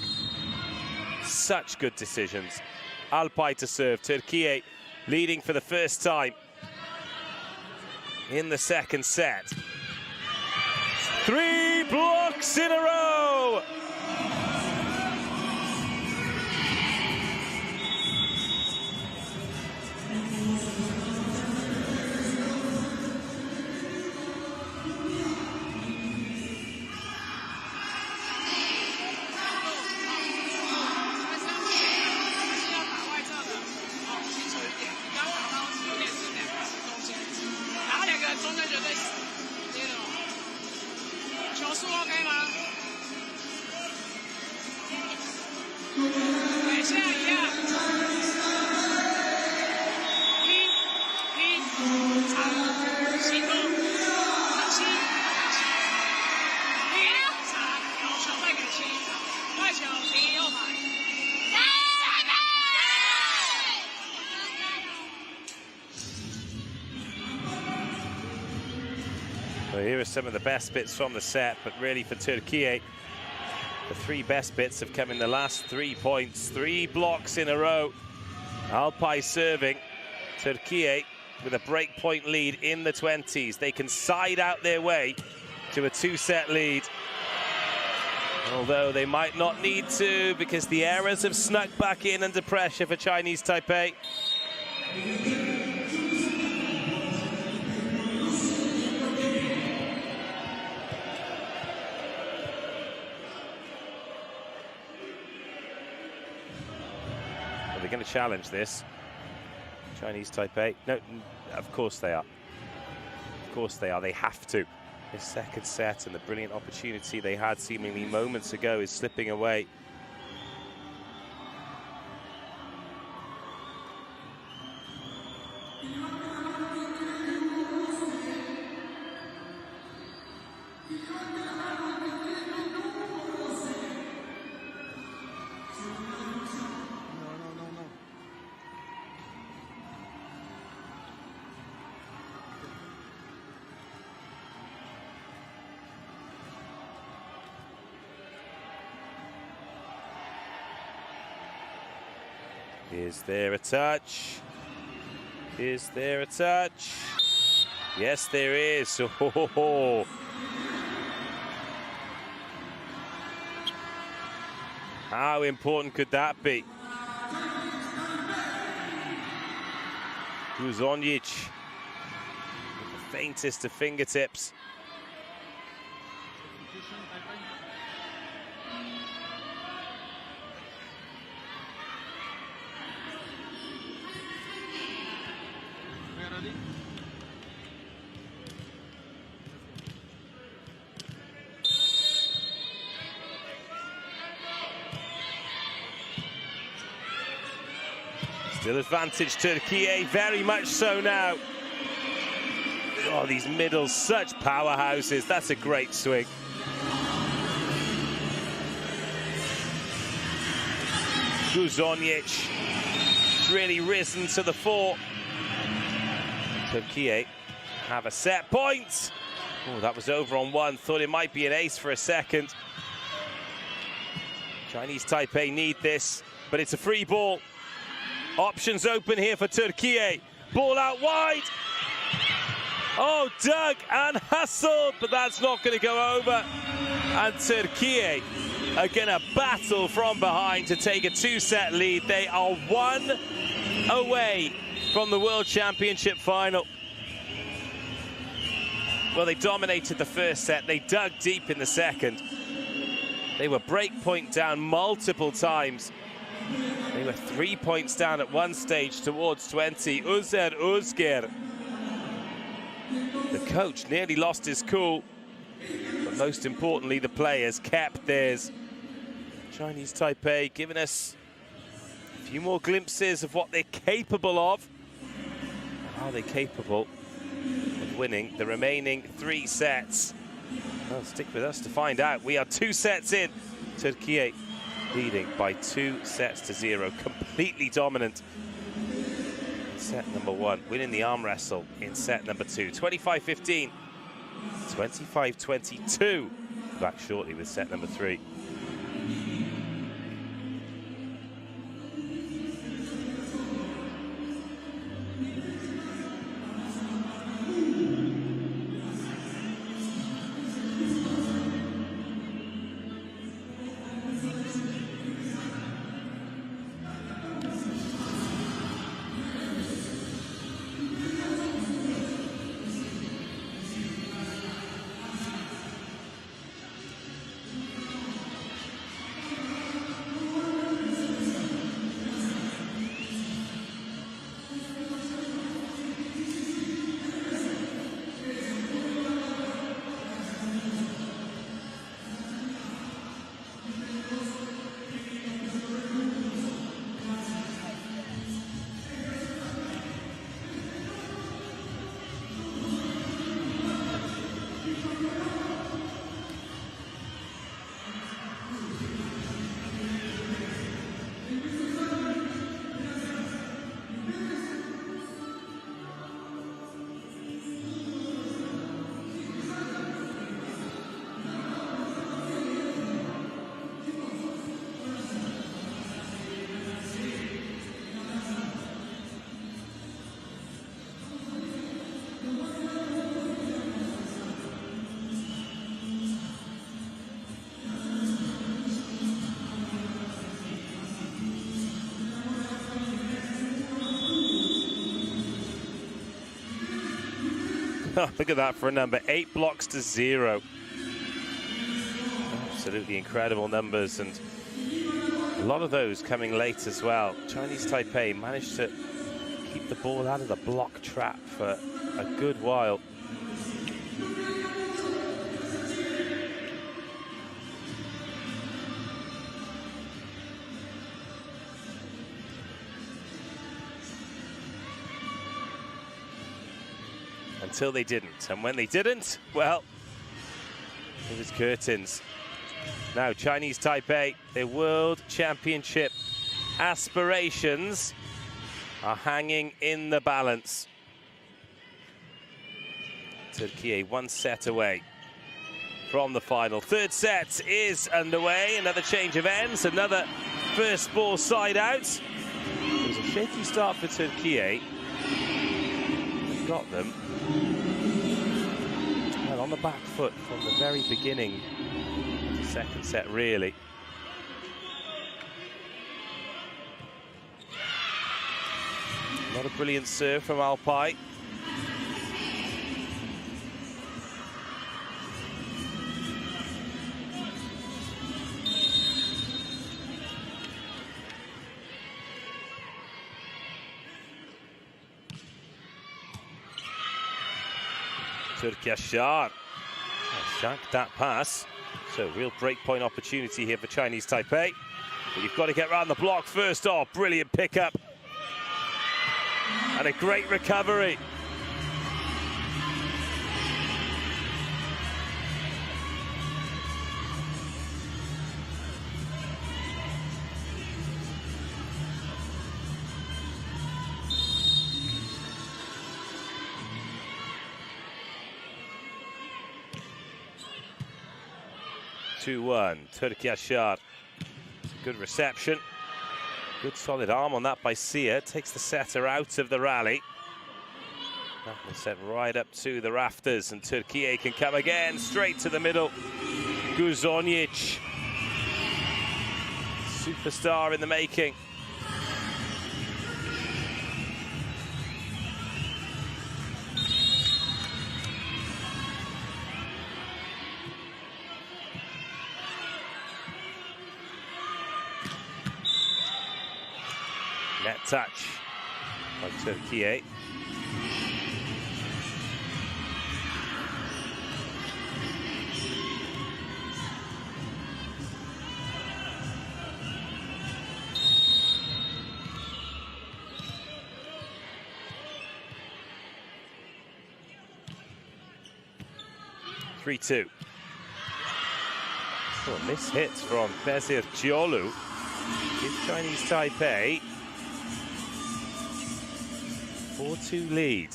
Such good decisions. Alpay to serve. Türkiye leading for the first time in the second set. 3 blocks in a row. Well, here are some of the best bits from the set, but really for Türkiye, the 3 best bits have come in the last 3 points. 3 blocks in a row. Alpay serving. Türkiye with a breakpoint lead in the 20s. They can side out their way to a 2-set lead. Although they might not need to, because the errors have snuck back in under pressure for Chinese Taipei. They're going to challenge this. Chinese Taipei. No, of course they are. Of course they are. They have to. This second set and the brilliant opportunity they had seemingly moments ago is slipping away. Is there a touch? Is there a touch? Yes, there is. Oh. How important could that be? Guzonic, the faintest of fingertips. Still advantage Türkiye, very much so now. Oh, these middles, such powerhouses. That's a great swing. Guzonic really risen to the fore. Türkiye have a set point. Oh, that was over on one. Thought it might be an ace for a second. Chinese Taipei need this, but it's a free ball. Options open here for Türkiye. Ball out wide. Oh, dug and hustled, but that's not going to go over. And Türkiye are going to battle from behind to take a two-set lead. They are one away from the World Championship final. Well, they dominated the first set. They dug deep in the second. They were break point down multiple times. They were 3 points down at one stage towards 20. Uzer Özger, the coach, nearly lost his cool. But most importantly, the players kept theirs. Chinese Taipei giving us a few more glimpses of what they're capable of. Are they capable of winning the remaining 3 sets? Well, stick with us to find out. We are 2 sets in. Türkiye leading by 2-0, completely dominant in set number 1, winning the arm wrestle in set number 2. 25-15, 25-22. Back shortly with set number 3. Look at that for a number, 8 blocks to 0. Absolutely incredible numbers, and a lot of those coming late as well. Chinese Taipei managed to keep the ball out of the block trap for a good while. Until they didn't, and when they didn't, well, it was curtains. Now Chinese Taipei, their World Championship aspirations are hanging in the balance. Türkiye 1 set away from the final. 3rd set is underway, another change of ends, another first ball side out. Shaky start for Türkiye. They've got them. Well, on the back foot from the very beginning of the second set, really. Not a brilliant serve from Alpay. Türkiye shanked that pass. So real breakpoint opportunity here for Chinese Taipei. But you've got to get around the block first. Oh, brilliant pickup. And a great recovery. (2-1). Türkiye. Good reception. Good solid arm on that by Sia. Takes the setter out of the rally. That was set right up to the rafters, and Türkiye can come again straight to the middle. Guzonic. Superstar in the making. Net touch by Türkiye. (3-2). Oh, miss hits from Bezir Ciolu. Gives Chinese Taipei 4-2 lead.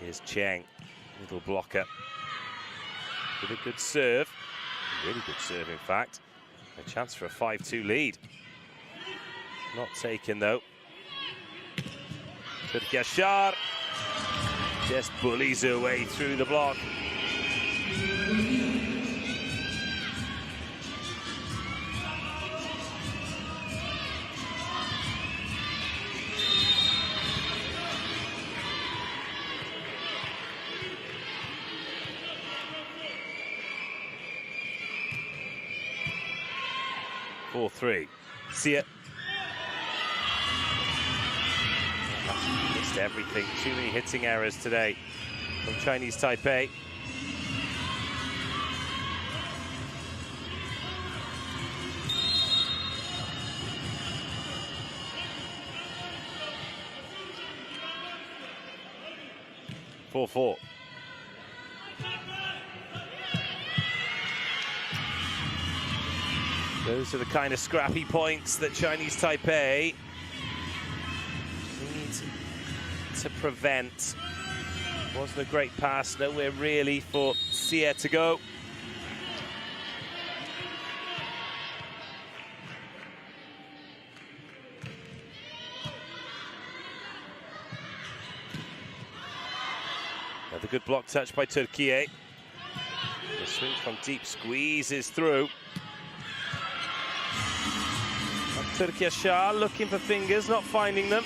Here's Cheng, little blocker. With a good serve, really good serve in fact. A chance for a 5-2 lead. Not taken though. Türkiye just bullies her way through the block. (4-3). Sia. Missed everything. Too many hitting errors today from Chinese Taipei. (4-4). Those are the kind of scrappy points that Chinese Taipei need to prevent. Wasn't a great pass, nowhere really for Sia to go. Another good block touch by Türkiye. The swing from deep squeezes through. Türkiye looking for fingers, not finding them.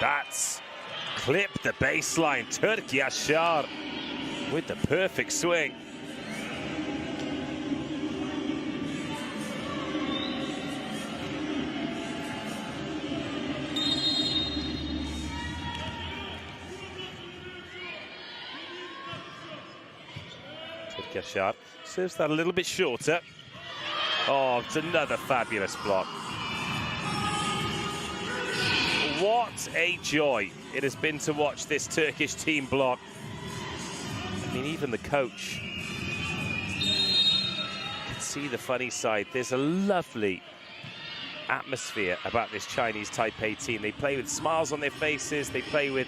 That's clipped the baseline. Türkiye with the perfect swing. Türkiye serves that a little bit shorter. Oh, it's another fabulous block. What a joy it has been to watch this Turkish team block. I mean, even the coach can see the funny side. There's a lovely atmosphere about this Chinese Taipei team. They play with smiles on their faces. They play with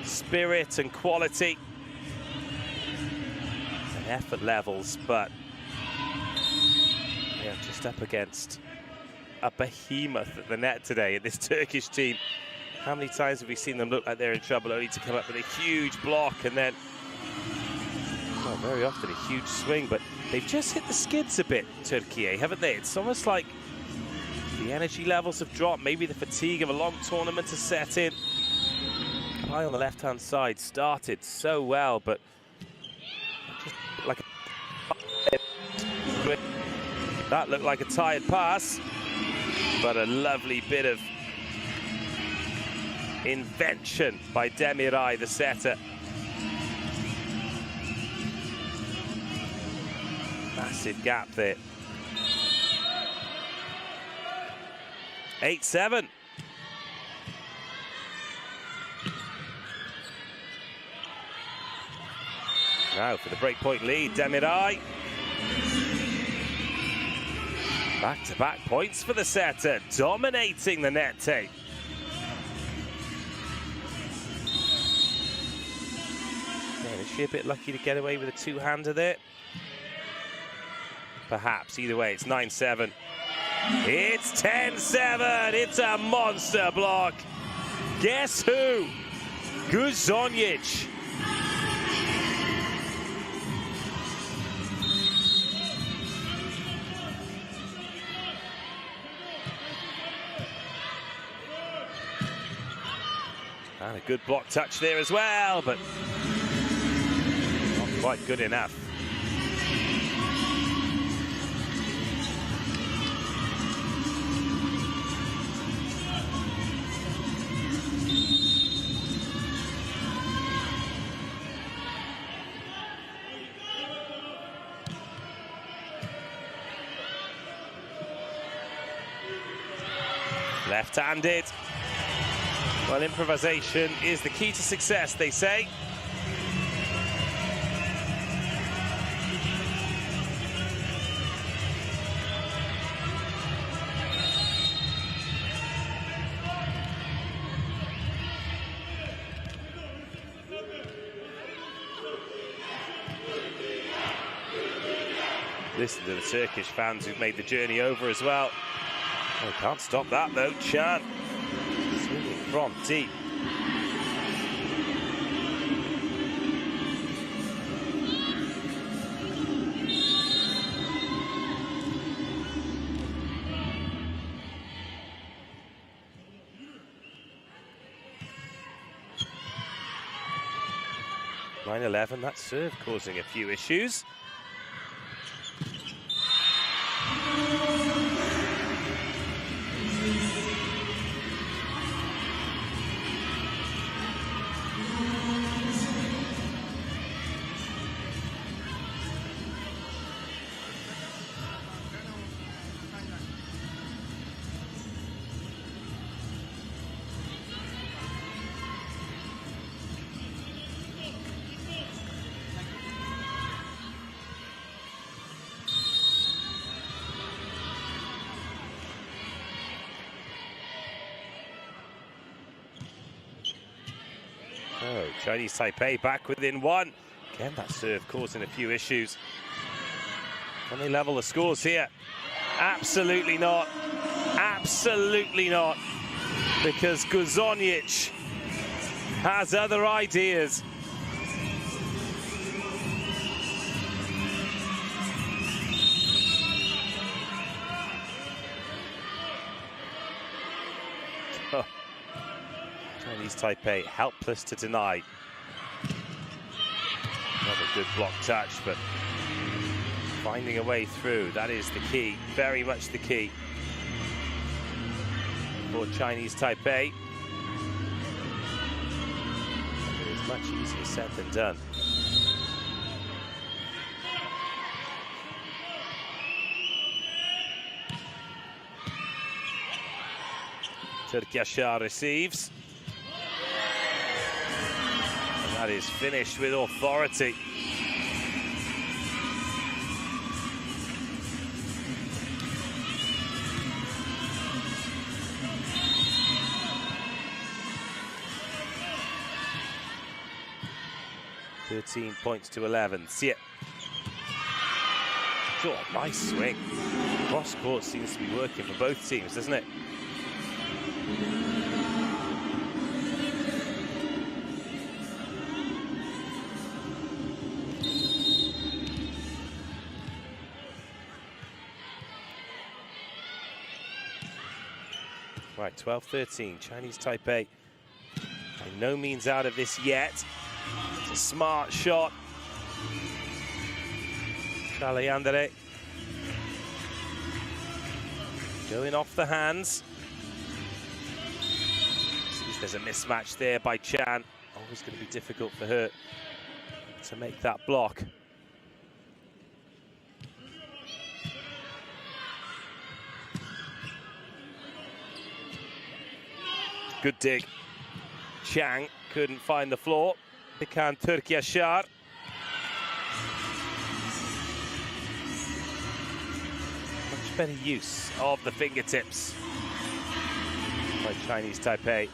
spirit and quality and effort levels, but yeah, just up against a behemoth at the net today at this Turkish team. How many times have we seen them look like they're in trouble only to come up with a huge block and then, well, very often a huge swing, but they've just hit the skids a bit, Türkiye, haven't they? It's almost like the energy levels have dropped. Maybe the fatigue of a long tournament has set in. Play on the left-hand side started so well, but just like that looked like a tired pass, but a lovely bit of invention by Demiray, the setter. Massive gap there. 8-7. Now for the breakpoint lead, Demiray. Back-to-back points for the setter, dominating the net tape. Yeah, is she a bit lucky to get away with a two-hander there? Perhaps. Either way, it's 9-7. It's 10-7. It's a monster block. Guess who? Guzonic. And a good block touch there as well, but not quite good enough. Left-handed. Well, improvisation is the key to success, they say. Listen to the Turkish fans who've made the journey over as well. Oh, can't stop that though, Chan. Swinging from deep. (9-11), that serve causing a few issues. Oh, Chinese Taipei back within one. Again, that serve causing a few issues. Can they level the scores here? Absolutely not. Absolutely not. Because Guzonic has other ideas. Oh. Chinese Taipei helpless to deny. Another good block touch, but finding a way through, that is the key, very much the key for Chinese Taipei. It is much easier said than done. Türkiye receives. And that is finished with authority. 13 points to 11. See it. Oh, nice swing. Cross court seems to be working for both teams, doesn't it? Right, 12-13, Chinese Taipei. By no means out of this yet. It's a smart shot. Chaleandre. Going off the hands. Sees there's a mismatch there by Chan. Always going to be difficult for her to make that block. Good dig. Chang couldn't find the floor. Bekan Türkiye Şar. Much better use of the fingertips by Chinese Taipei.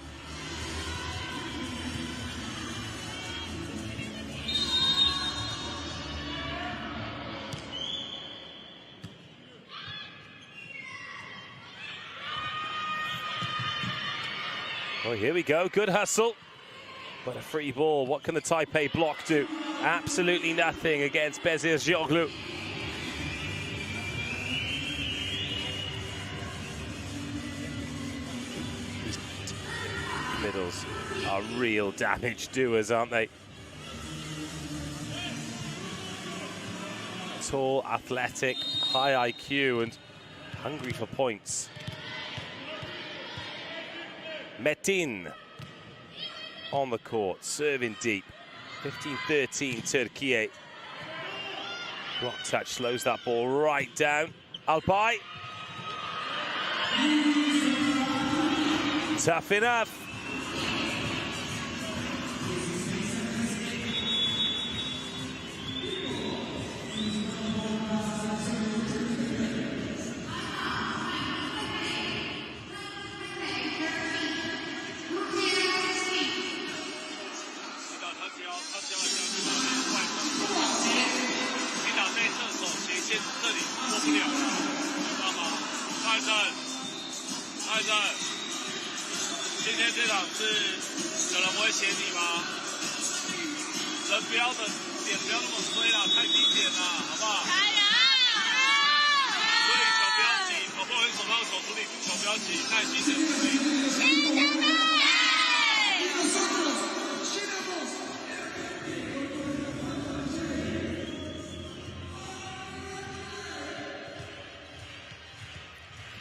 Oh, here we go, good hustle. But a free ball, what can the Taipei block do? Absolutely nothing against Bezir Joglu. These middles are real damage doers, aren't they? Tall, athletic, high IQ and hungry for points. Metin on the court, serving deep. 15-13 Türkiye. Block touch slows that ball right down. Alpay. Tough enough.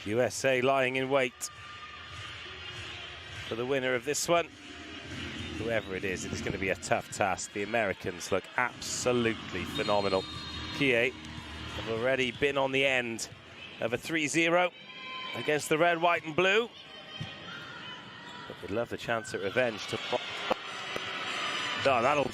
USA lying in wait for the winner of this one. Whoever it is going to be a tough task. The Americans look absolutely phenomenal. Kie have already been on the end of a 3-0 against the red, white and blue. But they'd love the chance at revenge to... Oh, that'll...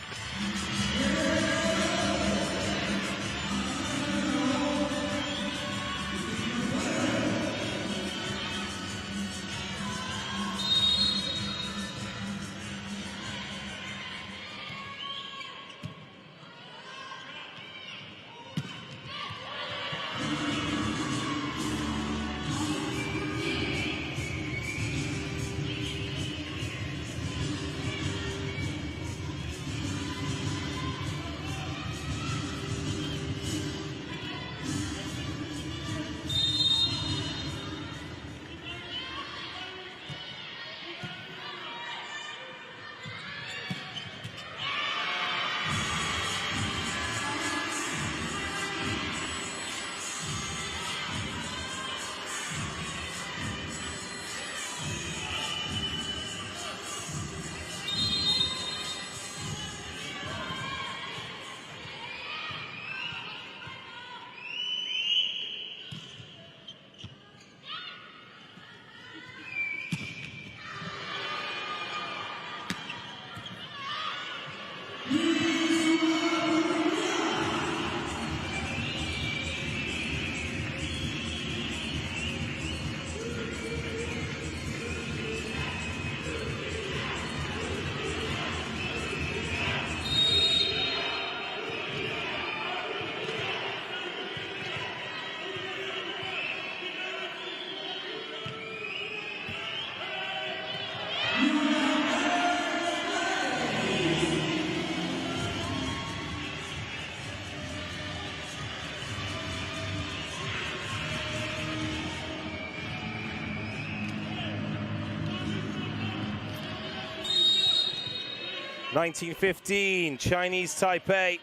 (1915), Chinese Taipei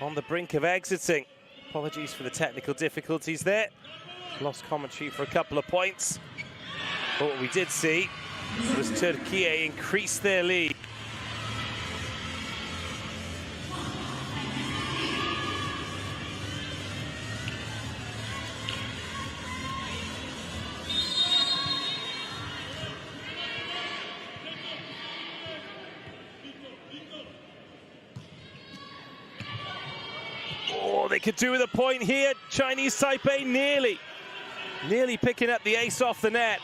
on the brink of exiting. Apologies for the technical difficulties there. Lost commentary for a couple of points. But what we did see was Türkiye increase their lead. Oh, they could do with a point here. Chinese Taipei nearly picking up the ace off the net.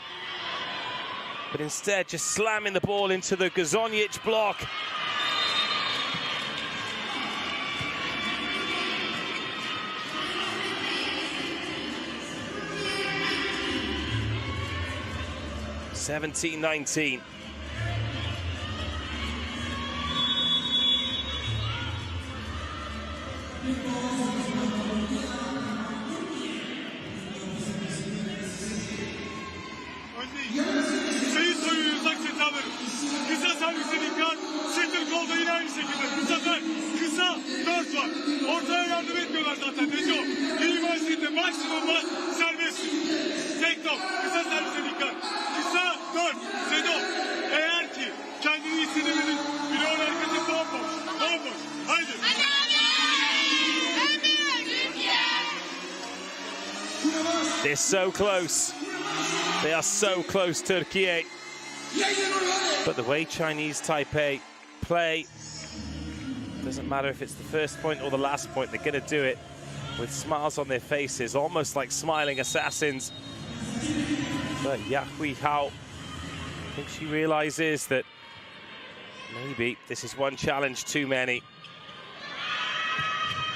But instead just slamming the ball into the Gazonic block. (17-19). Sayı soyuyor uzak set alır. Kısa servise dikkat. Center golda yine aynı şekilde. Bu sefer kısa 4 var. Ortaya yardım etmiyorlar zaten. Neco. Üniversitede maksimum var. Serbest. Tek top. Kısa servise dikkat. Kısa 4. Zedo. Eğer ki kendini hissedemedin. Bloğun arkası bomboş. Bomboş. Haydi. They're so close. They are so close, Türkiye. But the way Chinese Taipei play, doesn't matter if it's the first point or the last point, they're going to do it with smiles on their faces, almost like smiling assassins. But Yahui Hao, I think she realizes that maybe this is one challenge too many.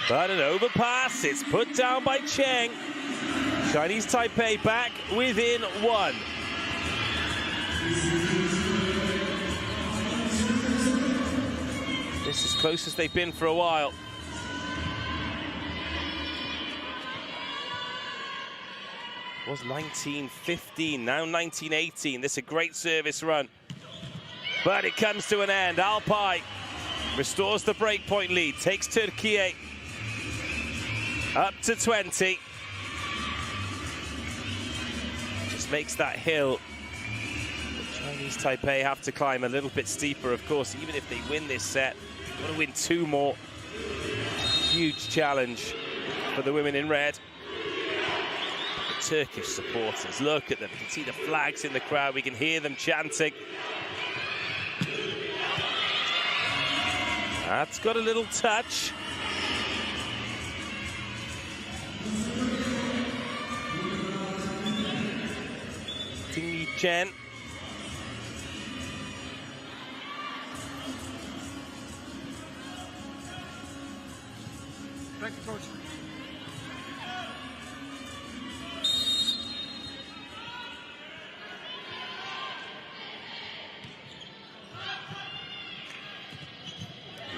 But an overpass, it's put down by Cheng. Chinese Taipei back within 1. This is as close as they've been for a while. It was 19-15, now 19-18. This is a great service run. But it comes to an end. Alpay restores the breakpoint lead, takes Türkiye up to 20. Makes that hill the Chinese Taipei have to climb a little bit steeper, of course. Even if they win this set, they want to win 2 more. Huge challenge for the women in red. The Turkish supporters, look at them. You can see the flags in the crowd. We can hear them chanting. That's got a little touch. Chen. Thank you, coach.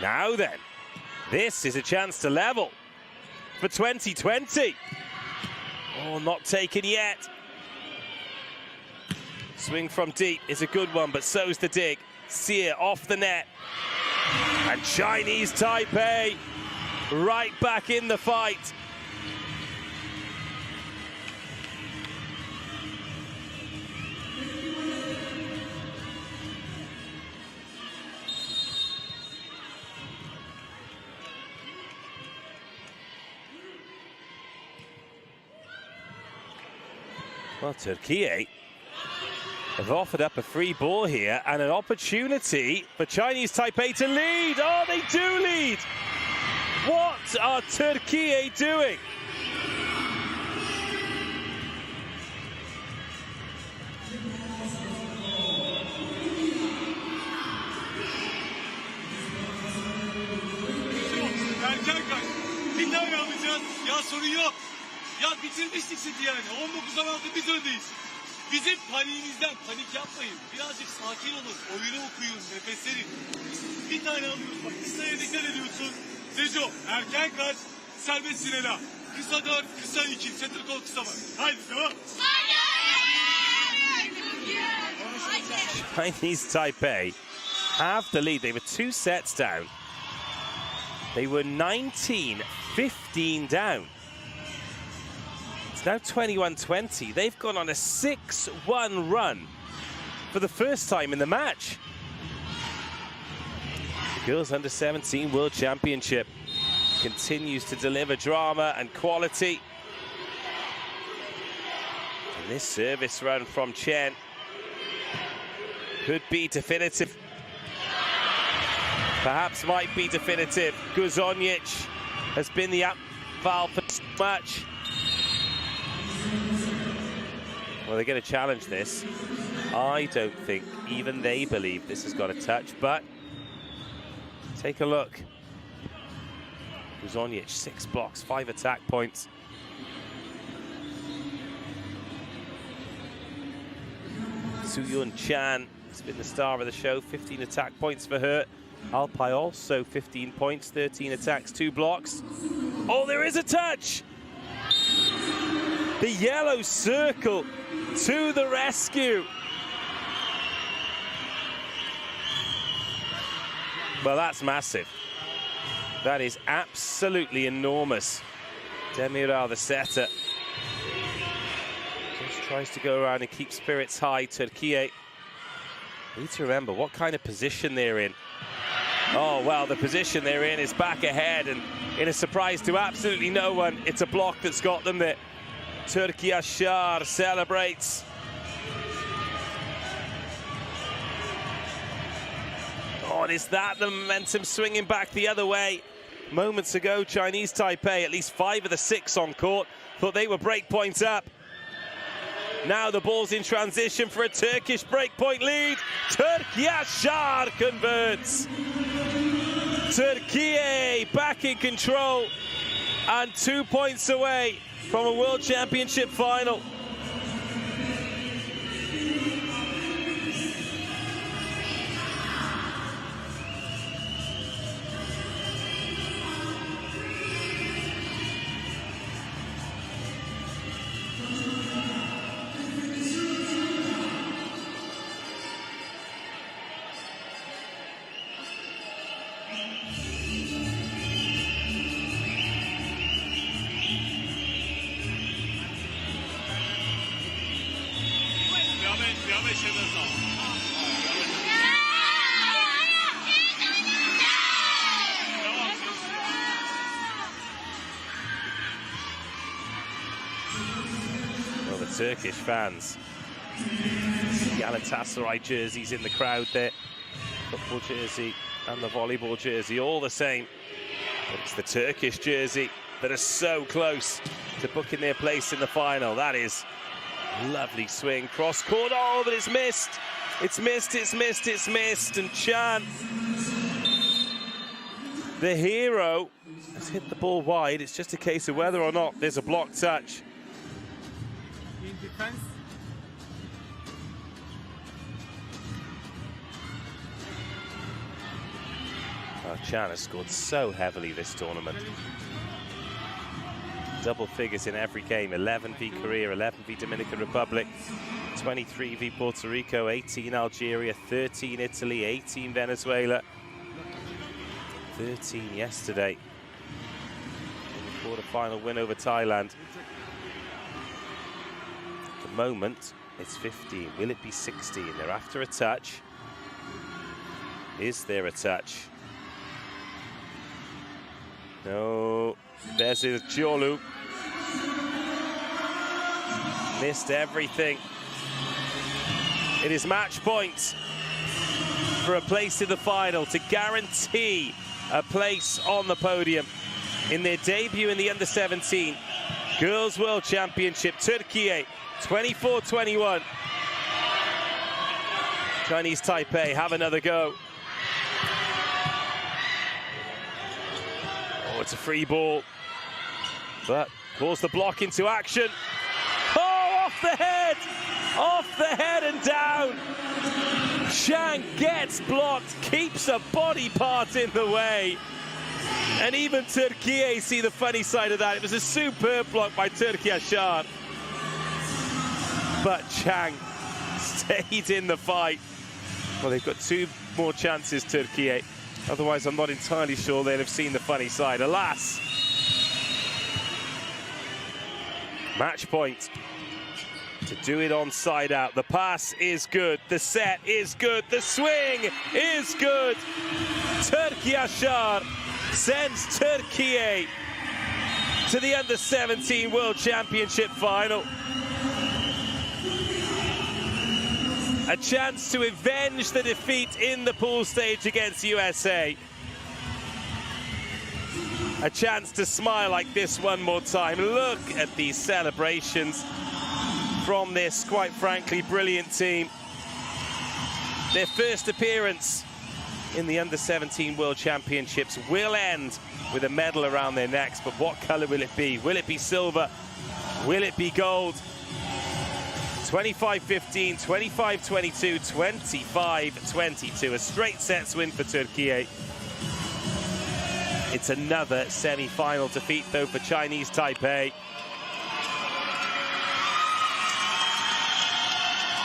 Now then, this is a chance to level for 2020. Oh, not taken yet. Swing from deep is a good one, but so's the dig. Sear off the net. And Chinese Taipei right back in the fight. Well, Türkiye have offered up a free ball here and an opportunity for Chinese Taipei to lead. Oh, they do lead. What are Türkiye doing? Erken kaç. Bir tane alacağız. Ya sorun yok. Ya bitirmiştik seti yani. 19-16 biz öndeyiz. Bizim paniğinizden panik yapmayın. Birazcık sakin olun. Oyunu okuyun. Nefes verin. Bir tane alıyoruz. Bak kısaya dikkat ediyorsun. Sejo erken kaç. Serbest Sinela. Kısa 4, kısa 2. Center kol kısa var. Haydi devam. Chinese Taipei have the lead. They were 2 sets down. They were 19-15 down. It's now 21-20. They've gone on a 6-1 run for the first time in the match. The Girls U17 World Championship continues to deliver drama and quality. And this service run from Chen could be definitive. Perhaps might be definitive. Guzonic has been the valve for this match. Well, they're going to challenge this. I don't think even they believe this has got a touch, but take a look. Guzonic, 6 blocks, 5 attack points. Suyun Chan has been the star of the show, 15 attack points for her. Alpai also 15 points, 13 attacks, 2 blocks. Oh, there is a touch! The yellow circle to the rescue. Well, that's massive. That is absolutely enormous. Demiral, the setter, just tries to go around and keep spirits high. Türkiye, need to remember what kind of position they're in. Oh, well, the position they're in is back ahead, and in a surprise to absolutely no one, it's a block that's got them there. Türkiye Shar celebrates. Oh, and is that the momentum swinging back the other way? Moments ago, Chinese Taipei, at least 5 of the 6 on court, thought they were break points up. Now the ball's in transition for a Turkish breakpoint lead. Türkiye Shar converts. Türkiye back in control and 2 points away from a World Championship final. Well, the Turkish fans, Galatasaray jerseys in the crowd there, football jersey and the volleyball jersey, all the same. But it's the Turkish jersey that are so close to booking their place in the final. That is lovely swing, cross court, oh, but it's missed. It's missed, it's missed, it's missed. And Chan, the hero, has hit the ball wide. It's just a case of whether or not there's a block touch. In defense. Oh, Chan has scored so heavily this tournament. Double figures in every game, 11 v Korea, 11 v Dominican Republic, 23 v Puerto Rico, 18 Algeria, 13 Italy, 18 Venezuela, 13 yesterday in the quarter-final win over Thailand. At the moment, it's 15. Will it be 16? They're after a touch. Is there a touch? No. There's his Jolu. Missed everything. It is match point for a place in the final to guarantee a place on the podium in their debut in the Under-17 Girls World Championship. Türkiye 24-21. Chinese Taipei have another go. Oh, it's a free ball, but calls the block into action. Oh, off the head Off the head and down. Chang gets blocked, keeps a body part in the way. And even Türkiye see the funny side of that. It was a superb block by Türkiye Şar. But Chang stayed in the fight. Well, they've got 2 more chances, Türkiye. Otherwise, I'm not entirely sure they'd have seen the funny side. Alas. Match point. To do it on side out. The pass is good. The set is good. The swing is good. Türkiye Şar sends Türkiye to the Under-17 World Championship final. A chance to avenge the defeat in the pool stage against USA. A chance to smile like this one more time. Look at these celebrations from this, quite frankly, brilliant team. Their first appearance in the Under-17 World Championships will end with a medal around their necks, but what color will it be? Will it be silver? Will it be gold? 25-15, 25-22, 25-22. A straight sets win for Türkiye. It's another semi-final defeat, though, for Chinese Taipei.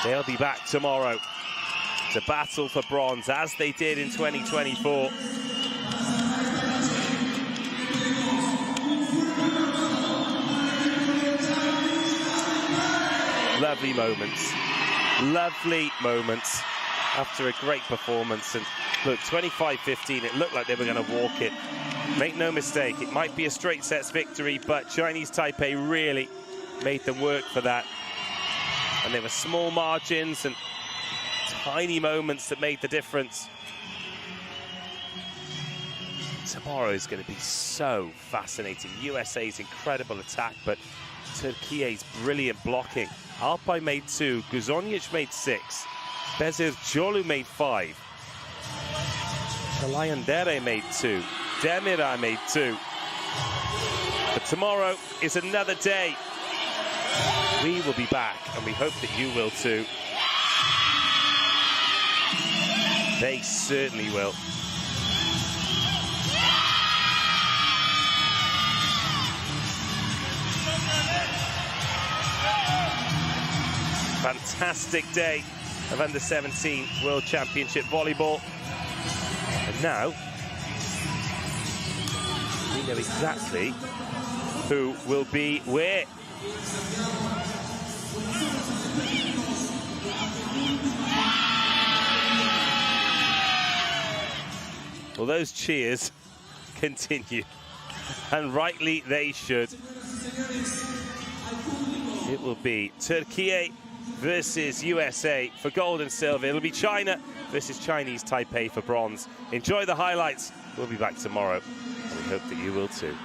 They'll be back tomorrow to battle for bronze, as they did in 2024. Lovely moments after a great performance. And look, 25-15, it looked like they were going to walk it. Make no mistake, it might be a straight sets victory, but Chinese Taipei really made them work for that. And there were small margins and tiny moments that made the difference. Tomorrow is going to be so fascinating. USA's incredible attack, but Türkiye's brilliant blocking. Alpay made 2, Guzonic made 6, Bezir Jolu made 5, Chalayandere made 2, Demiray made 2. But tomorrow is another day. We will be back, and we hope that you will too. They certainly will. Fantastic day of Under-17 World Championship Volleyball. And now, we know exactly who will be where. Well, those cheers continue, and rightly they should. It will be Türkiye versus USA for gold and silver. It'll be China versus Chinese Taipei for bronze. Enjoy the highlights. We'll be back tomorrow, and we hope that you will too.